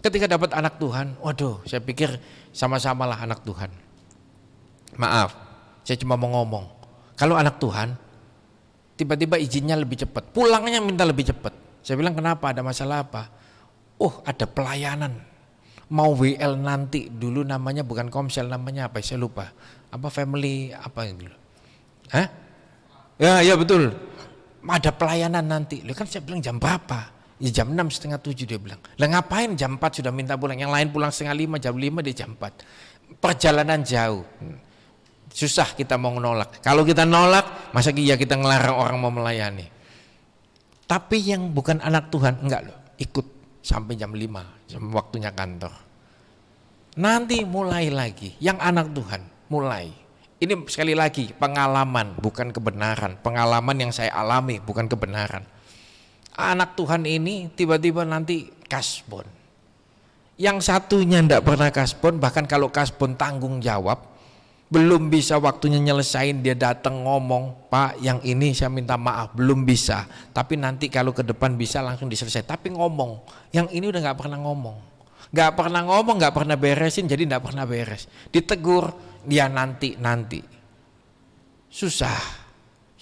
Ketika dapat anak Tuhan, waduh, saya pikir sama-samalah anak Tuhan. Maaf, saya cuma mau ngomong. Kalau anak Tuhan, tiba-tiba izinnya lebih cepat, pulangnya minta lebih cepat. Saya bilang kenapa, ada masalah apa? Oh, ada pelayanan. Mau WL nanti, dulu namanya bukan Komsel, namanya apa? Saya lupa. Apa family apa dulu? Hah? Ya betul. Ada pelayanan nanti. Loh kan saya bilang jam berapa? Ya jam 6, setengah 7 dia bilang. Lah ngapain jam 4 sudah minta pulang? Yang lain pulang setengah 5, jam 5 dia jam 4. Perjalanan jauh. Susah kita mau nolak. Kalau kita nolak, masa iya kita ngelarang orang mau melayani. Tapi yang bukan anak Tuhan, enggak loh. Ikut sampai jam 5, jam waktunya kantor. Nanti mulai lagi. Yang anak Tuhan, mulai. Ini sekali lagi pengalaman, bukan kebenaran. Pengalaman yang saya alami, bukan kebenaran. Anak Tuhan ini tiba-tiba nanti kasbon. Yang satunya tidak pernah kasbon, bahkan kalau kasbon tanggung jawab, belum bisa waktunya nyelesain, dia datang ngomong, Pak yang ini saya minta maaf, belum bisa. Tapi nanti kalau ke depan bisa langsung diselesaikan. Tapi ngomong, yang ini udah gak pernah ngomong. Gak pernah ngomong, gak pernah beresin, jadi gak pernah beres. Ditegur, dia nanti. Susah.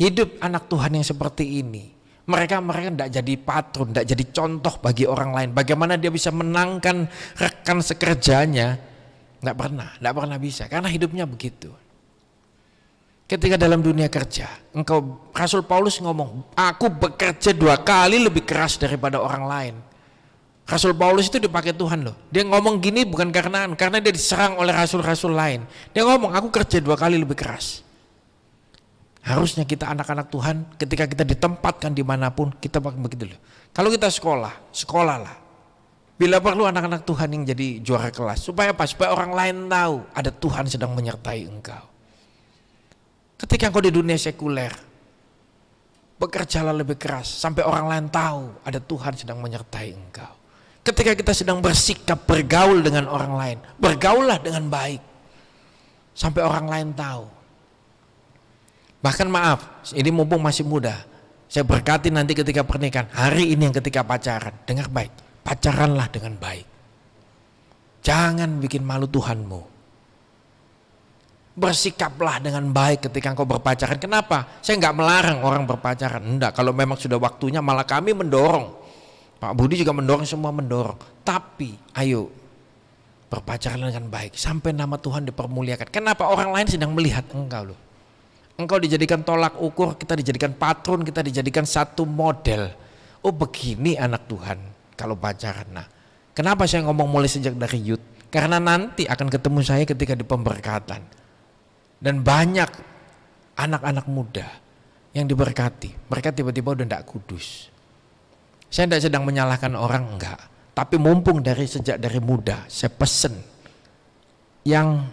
hidup anak Tuhan yang seperti ini, mereka tidak jadi patron, tidak jadi contoh bagi orang lain. Bagaimana dia bisa menangkan rekan sekerjanya? Tidak pernah bisa, karena hidupnya begitu. Ketika dalam dunia kerja, Rasul Paulus ngomong, aku bekerja 2 kali lebih keras daripada orang lain. Rasul Paulus itu dipakai Tuhan loh. Dia ngomong gini bukan karena dia diserang oleh rasul-rasul lain. Dia ngomong, aku kerja 2 kali lebih keras. Harusnya kita anak-anak Tuhan, ketika kita ditempatkan dimanapun, kita begitu loh. Kalau kita sekolahlah. Bila perlu anak-anak Tuhan yang jadi juara kelas. Supaya apa? Supaya orang lain tahu ada Tuhan sedang menyertai engkau. Ketika engkau di dunia sekuler, bekerjalah lebih keras sampai orang lain tahu ada Tuhan sedang menyertai engkau. Ketika kita sedang bersikap bergaul dengan orang lain, bergaullah dengan baik sampai orang lain tahu. Bahkan maaf, ini mumpung masih muda, saya berkati nanti ketika pernikahan, hari ini yang ketika pacaran, dengar baik, pacaranlah dengan baik. Jangan bikin malu Tuhanmu. Bersikaplah dengan baik ketika engkau berpacaran. Kenapa? Saya nggak melarang orang berpacaran. Enggak, kalau memang sudah waktunya malah kami mendorong. Pak Budi juga mendorong, semua mendorong. Tapi ayo berpacaran dengan baik sampai nama Tuhan dipermuliakan. Kenapa? Orang lain sedang melihat engkau loh. Engkau dijadikan tolak ukur, kita dijadikan patron, kita dijadikan satu model. Oh begini anak Tuhan kalau pacaran. Nah, kenapa saya ngomong mulai sejak dari youth? Karena nanti akan ketemu saya ketika di pemberkatan. Dan banyak anak-anak muda yang diberkati, mereka tiba-tiba udah tidak kudus. Saya tidak sedang menyalahkan orang, enggak. Tapi mumpung sejak dari muda, saya pesen yang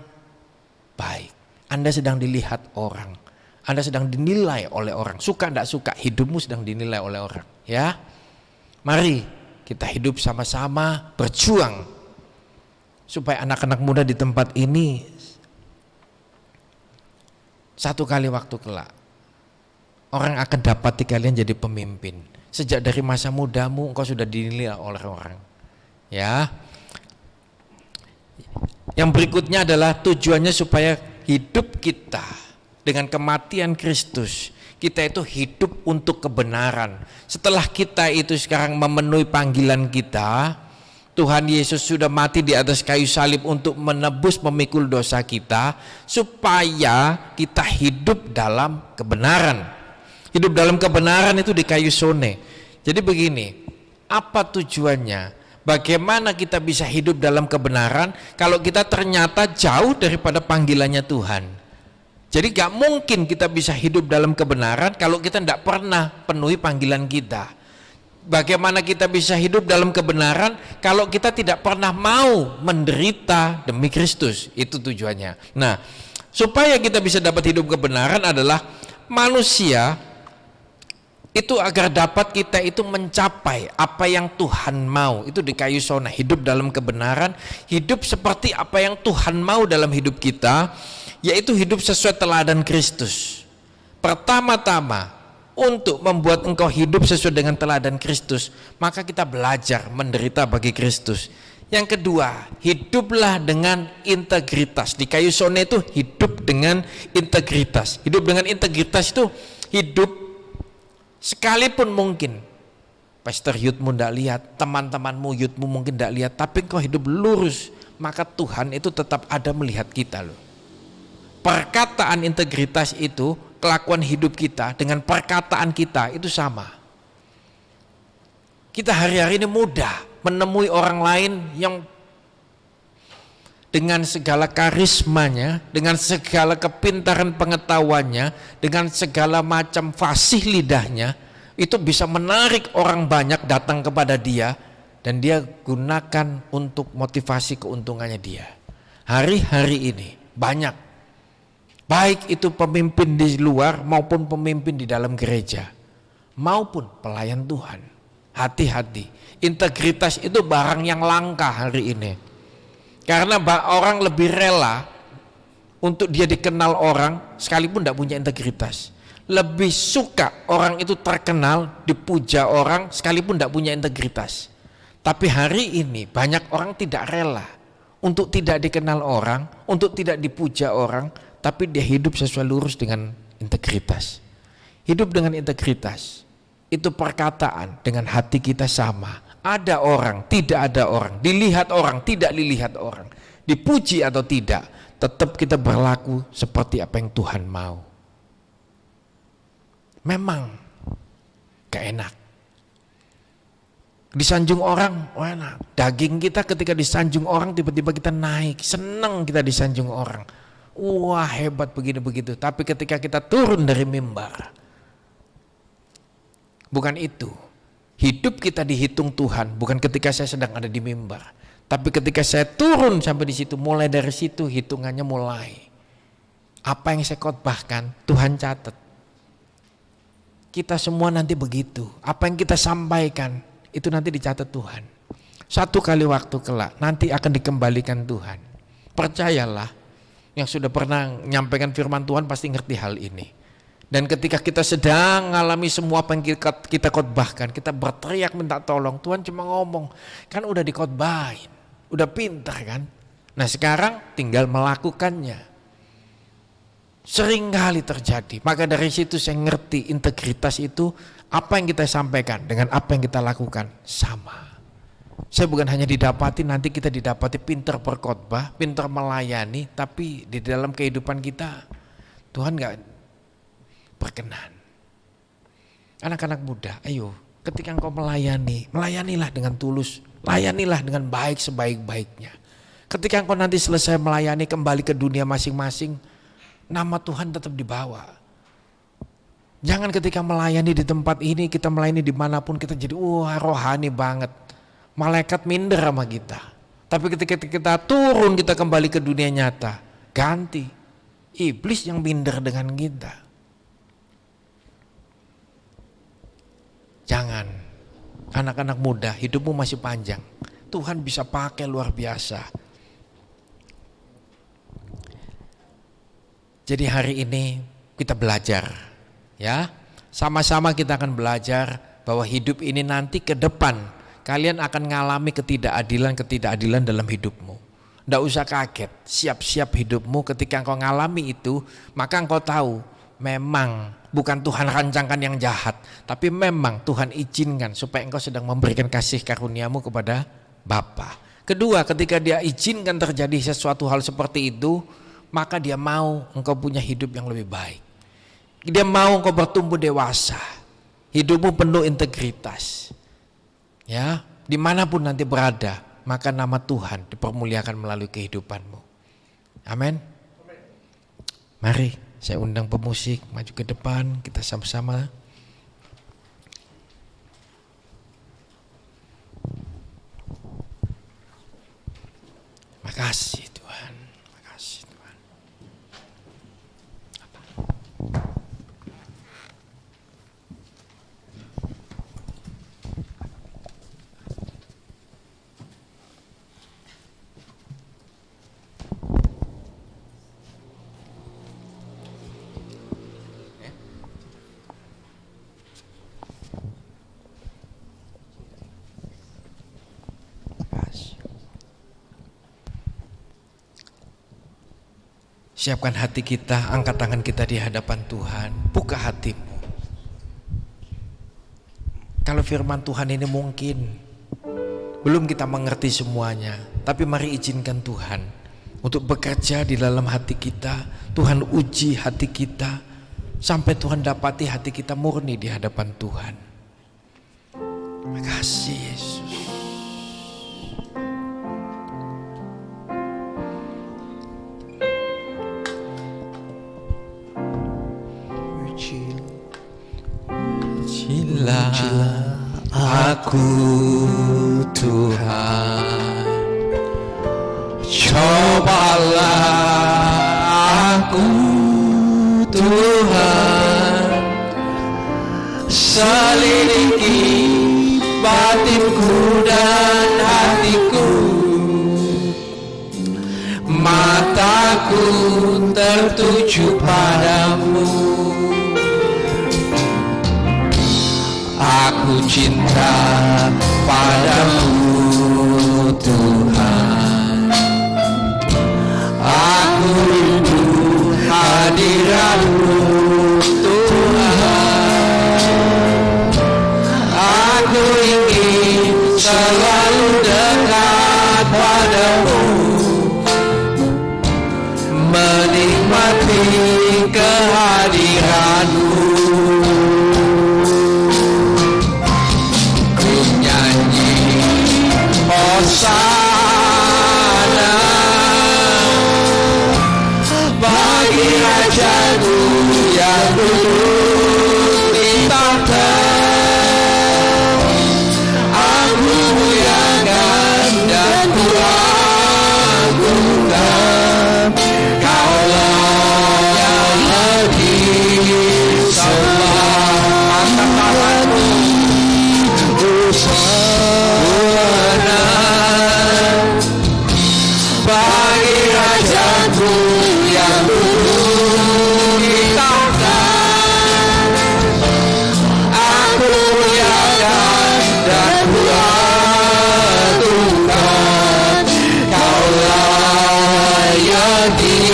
baik. Anda sedang dilihat orang, Anda sedang dinilai oleh orang. Suka tidak suka, hidupmu sedang dinilai oleh orang. Ya, mari kita hidup sama-sama, berjuang supaya anak-anak muda di tempat ini satu kali waktu kelak orang akan dapati kalian jadi pemimpin. Sejak dari masa mudamu engkau sudah dinilai oleh orang. Ya. Yang berikutnya adalah tujuannya supaya hidup kita dengan kematian Kristus, kita itu hidup untuk kebenaran. Setelah kita itu sekarang memenuhi panggilan kita, Tuhan Yesus sudah mati di atas kayu salib untuk menebus memikul dosa kita, supaya kita hidup dalam kebenaran. Hidup dalam kebenaran itu di kayu sone. Jadi begini, apa tujuannya? Bagaimana kita bisa hidup dalam kebenaran kalau kita ternyata jauh daripada panggilannya Tuhan? Jadi gak mungkin kita bisa hidup dalam kebenaran kalau kita tidak pernah penuhi panggilan kita. Bagaimana kita bisa hidup dalam kebenaran kalau kita tidak pernah mau menderita demi Kristus? Itu tujuannya. Nah, supaya kita bisa dapat hidup kebenaran adalah manusia itu agar dapat kita itu mencapai apa yang Tuhan mau. Itu di kayu sona, hidup dalam kebenaran, hidup seperti apa yang Tuhan mau dalam hidup kita, yaitu hidup sesuai teladan Kristus. Pertama-tama, untuk membuat engkau hidup sesuai dengan teladan Kristus, maka kita belajar menderita bagi Kristus. Yang kedua, hiduplah dengan integritas. Di kayu sone itu hidup dengan integritas. Hidup dengan integritas itu hidup sekalipun mungkin pastor youthmu tidak lihat, teman-temanmu youthmu mungkin tidak lihat, tapi engkau hidup lurus, maka Tuhan itu tetap ada melihat kita loh. Perkataan integritas itu, kelakuan hidup kita dengan perkataan kita itu sama. Kita hari-hari ini mudah menemui orang lain yang dengan segala karismanya, dengan segala kepintaran pengetahuannya, dengan segala macam fasih lidahnya, itu bisa menarik orang banyak datang kepada dia, dan dia gunakan untuk motivasi keuntungannya dia. Hari-hari ini banyak, baik itu pemimpin di luar maupun pemimpin di dalam gereja maupun pelayan Tuhan. Hati-hati, integritas itu barang yang langka hari ini. Karena orang lebih rela untuk dia dikenal orang sekalipun tidak punya integritas. Lebih suka orang itu terkenal, dipuja orang sekalipun tidak punya integritas. Tapi hari ini banyak orang tidak rela untuk tidak dikenal orang, untuk tidak dipuja orang, tapi dia hidup sesuai lurus dengan integritas. Hidup dengan integritas. Itu perkataan dengan hati kita sama. Ada orang, tidak ada orang. Dilihat orang, tidak dilihat orang. Dipuji atau tidak, tetap kita berlaku seperti apa yang Tuhan mau. Memang gak enak. Disanjung orang, enak. Daging kita ketika disanjung orang tiba-tiba kita naik. Senang kita disanjung orang. Wah, hebat begini begitu. Tapi ketika kita turun dari mimbar, bukan itu. Hidup kita dihitung Tuhan bukan ketika saya sedang ada di mimbar, tapi ketika saya turun sampai di situ. Mulai dari situ hitungannya mulai. Apa yang saya khotbahkan Tuhan catat. Kita semua nanti begitu. Apa yang kita sampaikan itu nanti dicatat Tuhan. Satu kali waktu kelak nanti akan dikembalikan Tuhan. Percayalah, yang sudah pernah menyampaikan firman Tuhan pasti ngerti hal ini. Dan ketika kita sedang mengalami semua apa yang kita khotbahkan, kita berteriak minta tolong, Tuhan cuma ngomong, kan udah dikhotbahin, udah pintar kan. Nah sekarang tinggal melakukannya. Sering kali terjadi. Maka dari situ saya ngerti integritas itu, apa yang kita sampaikan dengan apa yang kita lakukan sama. Saya bukan hanya didapati, nanti kita didapati pintar berkhotbah, pintar melayani, tapi di dalam kehidupan kita Tuhan gak berkenan. Anak-anak muda, ayo ketika engkau melayani, melayanilah dengan tulus, layanilah dengan baik sebaik-baiknya. Ketika engkau nanti selesai melayani kembali ke dunia masing-masing, nama Tuhan tetap dibawa. Jangan ketika melayani di tempat ini, kita melayani dimanapun kita jadi wah rohani banget, malaikat minder sama kita. Tapi ketika kita turun, kita kembali ke dunia nyata, ganti, iblis yang minder dengan kita. Jangan, anak-anak muda, hidupmu masih panjang. Tuhan bisa pakai luar biasa. Jadi hari ini kita belajar, ya. Sama-sama kita akan belajar bahwa hidup ini nanti ke depan kalian akan mengalami ketidakadilan dalam hidupmu. Nggak usah kaget, siap-siap hidupmu ketika engkau mengalami itu, maka engkau tahu memang bukan Tuhan rancangkan yang jahat, tapi memang Tuhan izinkan supaya engkau sedang memberikan kasih karuniamu kepada Bapa. Kedua, ketika dia izinkan terjadi sesuatu hal seperti itu, maka dia mau engkau punya hidup yang lebih baik. Dia mau engkau bertumbuh dewasa, hidupmu penuh integritas. Ya, dimanapun nanti berada, maka nama Tuhan dipermuliakan melalui kehidupanmu. Amin. Mari. Saya undang pemusik maju ke depan, kita sama-sama. Makasih Tuhan, makasih Tuhan. Siapkan hati kita, angkat tangan kita di hadapan Tuhan, buka hatimu. Kalau firman Tuhan ini mungkin belum kita mengerti semuanya, tapi mari izinkan Tuhan untuk bekerja di dalam hati kita. Tuhan uji hati kita sampai Tuhan dapati hati kita murni di hadapan Tuhan. Terima kasih Yesus. Ujilah aku Tuhan, cobalah aku Tuhan, selidiki batinku dan hatiku, mataku tertuju padamu. Aku cinta padamu Tuhan, aku rindu hadiratmu Tuhan. Aku ingin selalu dekat padamu, menikmati kehadiranmu. Ku nyanyi Hosana bagi Rajaku yang duduk di tahta. Aku muliakan dan ku agungkan, Kaulah yang disembah. Angkat tanganmu, Hosana bagi Rajaku yang duduk di tahta. Aku muliakan dan ku agungkan, Kaulah yang disembah.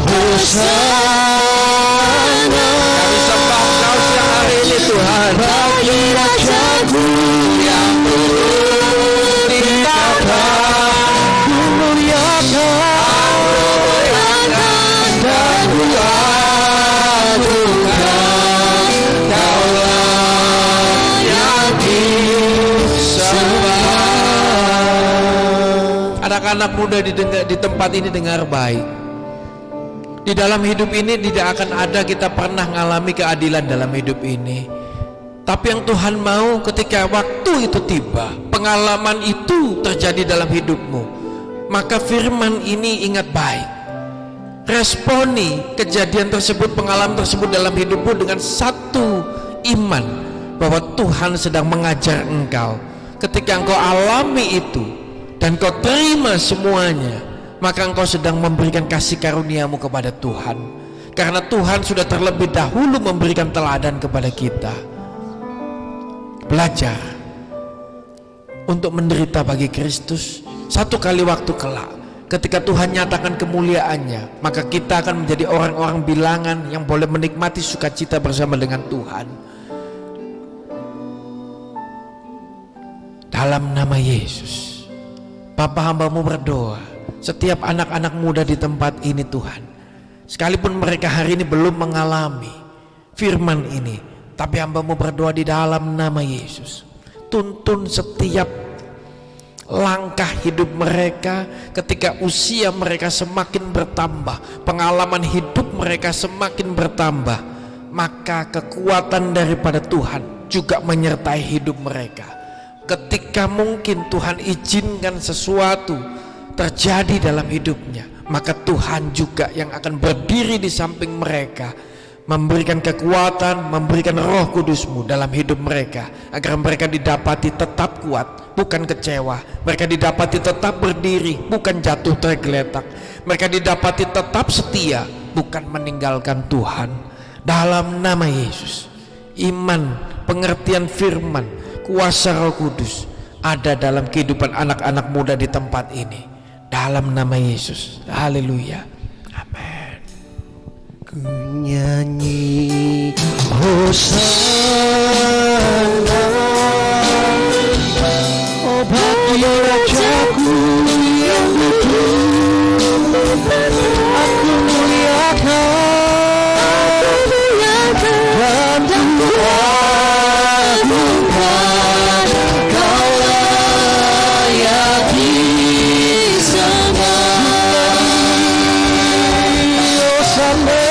Hosana, kami sembah Engkau siang hari ini Tuhan, bagi Rajaku yang duduk di tahta. Ku muliakan dan ku agungkan, Kaulah yang disembah. Anak-anak muda di tempat ini dengar baik. Di dalam hidup ini tidak akan ada kita pernah mengalami keadilan dalam hidup ini. Tapi yang Tuhan mau ketika waktu itu tiba, pengalaman itu terjadi dalam hidupmu, maka firman ini ingat baik. Responi kejadian tersebut, pengalaman tersebut dalam hidupmu dengan satu iman bahwa Tuhan sedang mengajar engkau. Ketika engkau alami itu dan kau terima semuanya, maka engkau sedang memberikan kasih karuniamu kepada Tuhan. Karena Tuhan sudah terlebih dahulu memberikan teladan kepada kita. Belajar untuk menderita bagi Kristus. Satu kali waktu kelak, ketika Tuhan nyatakan kemuliaannya, maka kita akan menjadi orang-orang bilangan yang boleh menikmati sukacita bersama dengan Tuhan. Dalam nama Yesus, Bapa, hamba-Mu berdoa, setiap anak-anak muda di tempat ini Tuhan, sekalipun mereka hari ini belum mengalami firman ini, tapi hamba-Mu berdoa di dalam nama Yesus, tuntun setiap langkah hidup mereka. Ketika usia mereka semakin bertambah, pengalaman hidup mereka semakin bertambah, maka kekuatan daripada Tuhan juga menyertai hidup mereka. Ketika mungkin Tuhan izinkan sesuatu terjadi dalam hidupnya, maka Tuhan juga yang akan berdiri di samping mereka, memberikan kekuatan, memberikan Roh Kudus-Mu dalam hidup mereka, agar mereka didapati tetap kuat, bukan kecewa. Mereka didapati tetap berdiri, bukan jatuh tergeletak. Mereka didapati tetap setia, bukan meninggalkan Tuhan. Dalam nama Yesus, iman, pengertian firman, kuasa Roh Kudus ada dalam kehidupan anak-anak muda di tempat ini. Dalam nama Yesus, haleluya, amin. Ku nyanyi Hosana, oh bagi Rajaku yang duduk, aku muliakan dan ku agungkan, Kaulah yang disembah. Hosana,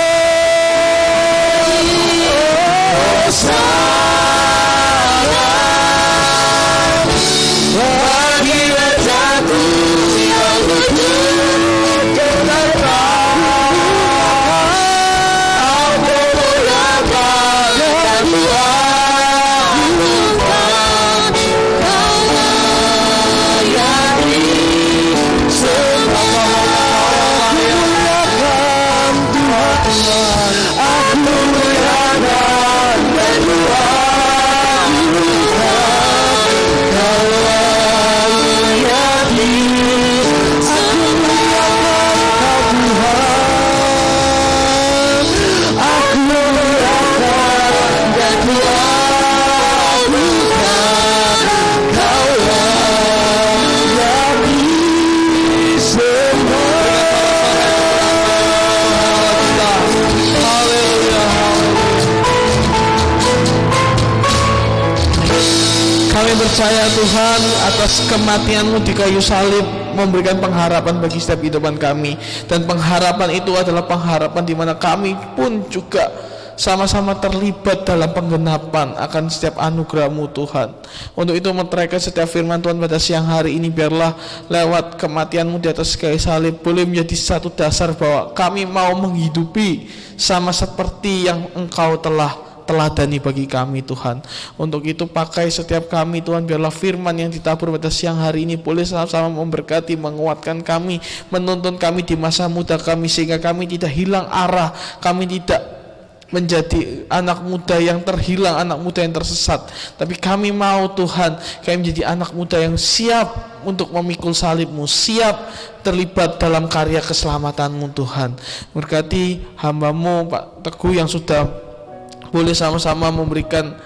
Kami percaya Tuhan atas kematian-Mu di kayu salib memberikan pengharapan bagi setiap kehidupan kami, dan pengharapan itu adalah pengharapan di mana kami pun juga sama-sama terlibat dalam penggenapan akan setiap anugerah-Mu Tuhan. Untuk itu meteraikan setiap firman Tuhan pada siang hari ini, biarlah lewat kematian-Mu di atas kayu salib boleh menjadi satu dasar bahwa kami mau menghidupi sama seperti yang Engkau telah teladani bagi kami Tuhan. Untuk itu pakai setiap kami Tuhan, biarlah firman yang ditabur pada siang hari ini boleh sama-sama memberkati, menguatkan kami, menuntun kami di masa muda kami, sehingga kami tidak hilang arah, kami tidak menjadi anak muda yang terhilang, anak muda yang tersesat, tapi kami mau Tuhan, kami menjadi anak muda yang siap untuk memikul salib-Mu, siap terlibat dalam karya keselamatan-Mu Tuhan. Berkati hamba-Mu Pak Teguh yang sudah boleh sama-sama memberikan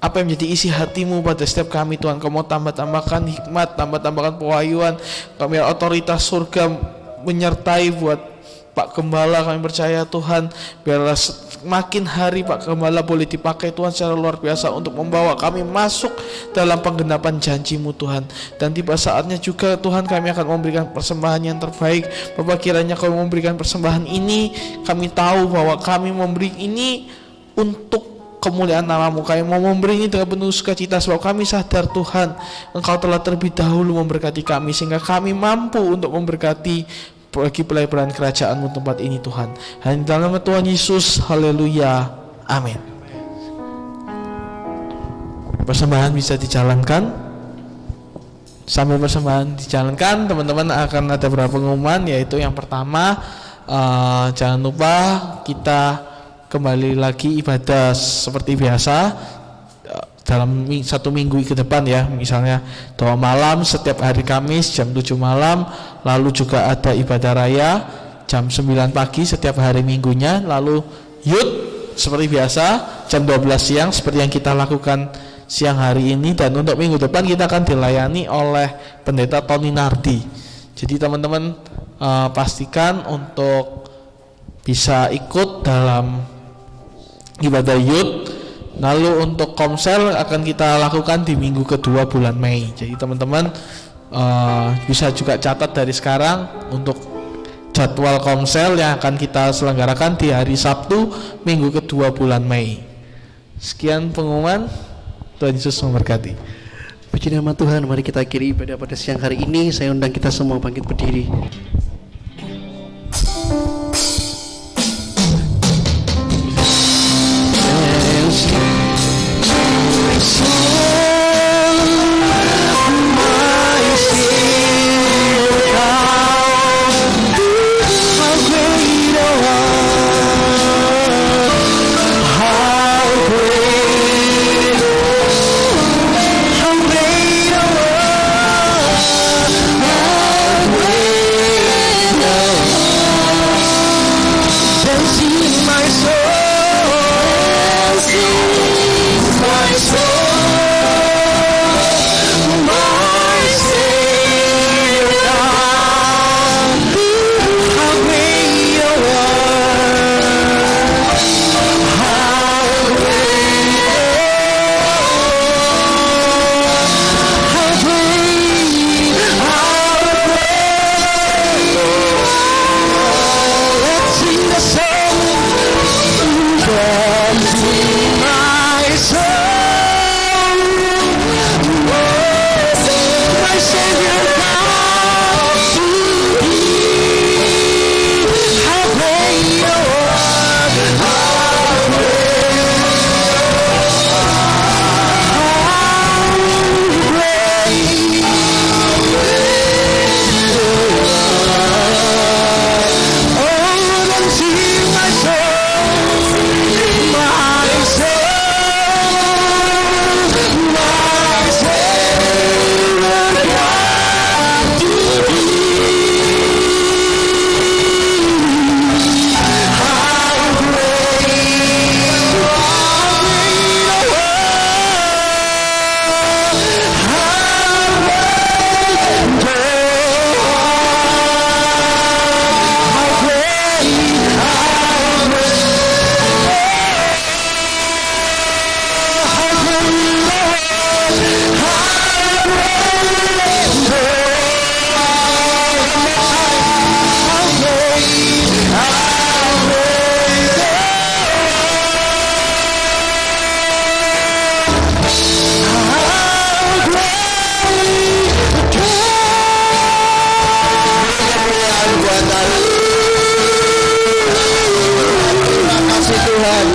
apa yang menjadi isi hati-Mu pada setiap kami Tuhan. Kau mau tambah-tambahkan hikmat, tambah-tambahkan pewahyuan, kami otoritas surga menyertai buat Pak Gembala. Kami percaya Tuhan, biarlah makin hari Pak Gembala boleh dipakai Tuhan secara luar biasa untuk membawa kami masuk dalam penggenapan janji-Mu Tuhan. Dan tiba saatnya juga Tuhan kami akan memberikan persembahan yang terbaik. Bapak, kiranya Kau memberikan persembahan ini, kami tahu bahwa kami memberi ini untuk kemuliaan nama-Mu. Kami mau memberi ini dengan penuh sukacita, sebab kami sadar Tuhan, Engkau telah terlebih dahulu memberkati kami, sehingga kami mampu untuk memberkati bagi pelayanan kerajaan-Mu tempat ini Tuhan. Hanya dalam nama Tuhan Yesus, haleluya, amin. Persembahan bisa dijalankan. Sambil persembahan dijalankan, teman-teman akan ada beberapa pengumuman, yaitu yang pertama, jangan lupa kita kembali lagi ibadah seperti biasa dalam satu minggu ke depan ya. Misalnya doa malam setiap hari Kamis jam 7 malam, lalu juga ada ibadah raya jam 9 pagi setiap hari minggunya, lalu youth seperti biasa jam 12 siang seperti yang kita lakukan siang hari ini. Dan untuk minggu depan kita akan dilayani oleh Pendeta Tony Nardi. Jadi teman-teman pastikan untuk bisa ikut dalam ibadah youth. Lalu untuk komsel akan kita lakukan di minggu kedua bulan Mei. Jadi teman-teman bisa juga catat dari sekarang untuk jadwal komsel yang akan kita selenggarakan di hari Sabtu minggu kedua bulan Mei. Sekian pengumuman. Tuhan Yesus memberkati. Puji nama Tuhan. Mari kita akhiri ibadah pada siang hari ini. Saya undang kita semua bangkit berdiri. How great Tuhan.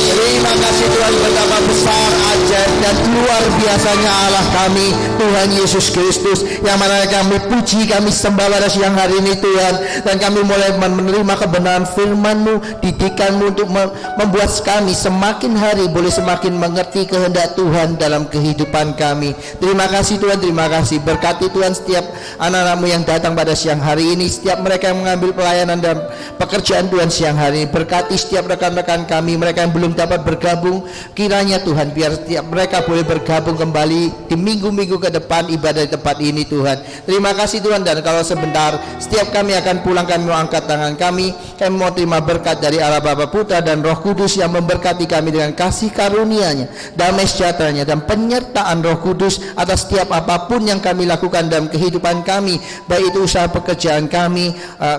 Terima kasih Tuhan, betapa besar, ajaib dan luar biasanya Allah kami, Tuhan Yesus Kristus, yang mana kami puji, kami sembah pada siang hari ini Tuhan. Dan kami mulai menerima kebenaran firman-Mu, didikan-Mu untuk membuat kami semakin hari boleh semakin mengerti kehendak Tuhan dalam kehidupan kami. Terima kasih Tuhan, terima kasih. Berkati Tuhan setiap anak-anak-Mu yang datang pada siang hari ini, setiap mereka yang mengambil pelayanan dan pekerjaan Tuhan siang hari ini. Berkati setiap rekan-rekan kami, mereka yang belum dapat bergabung, kiranya Tuhan biar setiap mereka boleh bergabung kembali di minggu-minggu ke depan ibadah di tempat ini Tuhan. Terima kasih Tuhan. Dan kalau sebentar setiap kami akan pulang, kami mau angkat tangan kami mau terima berkat dari Allah Bapa, Putra dan Roh Kudus yang memberkati kami dengan kasih karunia-Nya, damai sejahtera-Nya dan penyertaan Roh Kudus atas setiap apapun yang kami lakukan dalam kehidupan kami, baik itu usaha pekerjaan kami,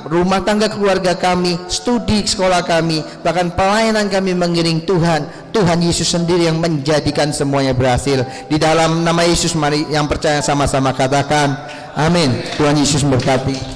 rumah tangga keluarga kami, studi sekolah kami, bahkan pelayanan kami mengiring Tuhan. Tuhan Yesus sendiri yang menjadikan semuanya berhasil. Di dalam nama Yesus mari yang percaya sama-sama katakan amin. Tuhan Yesus memberkati.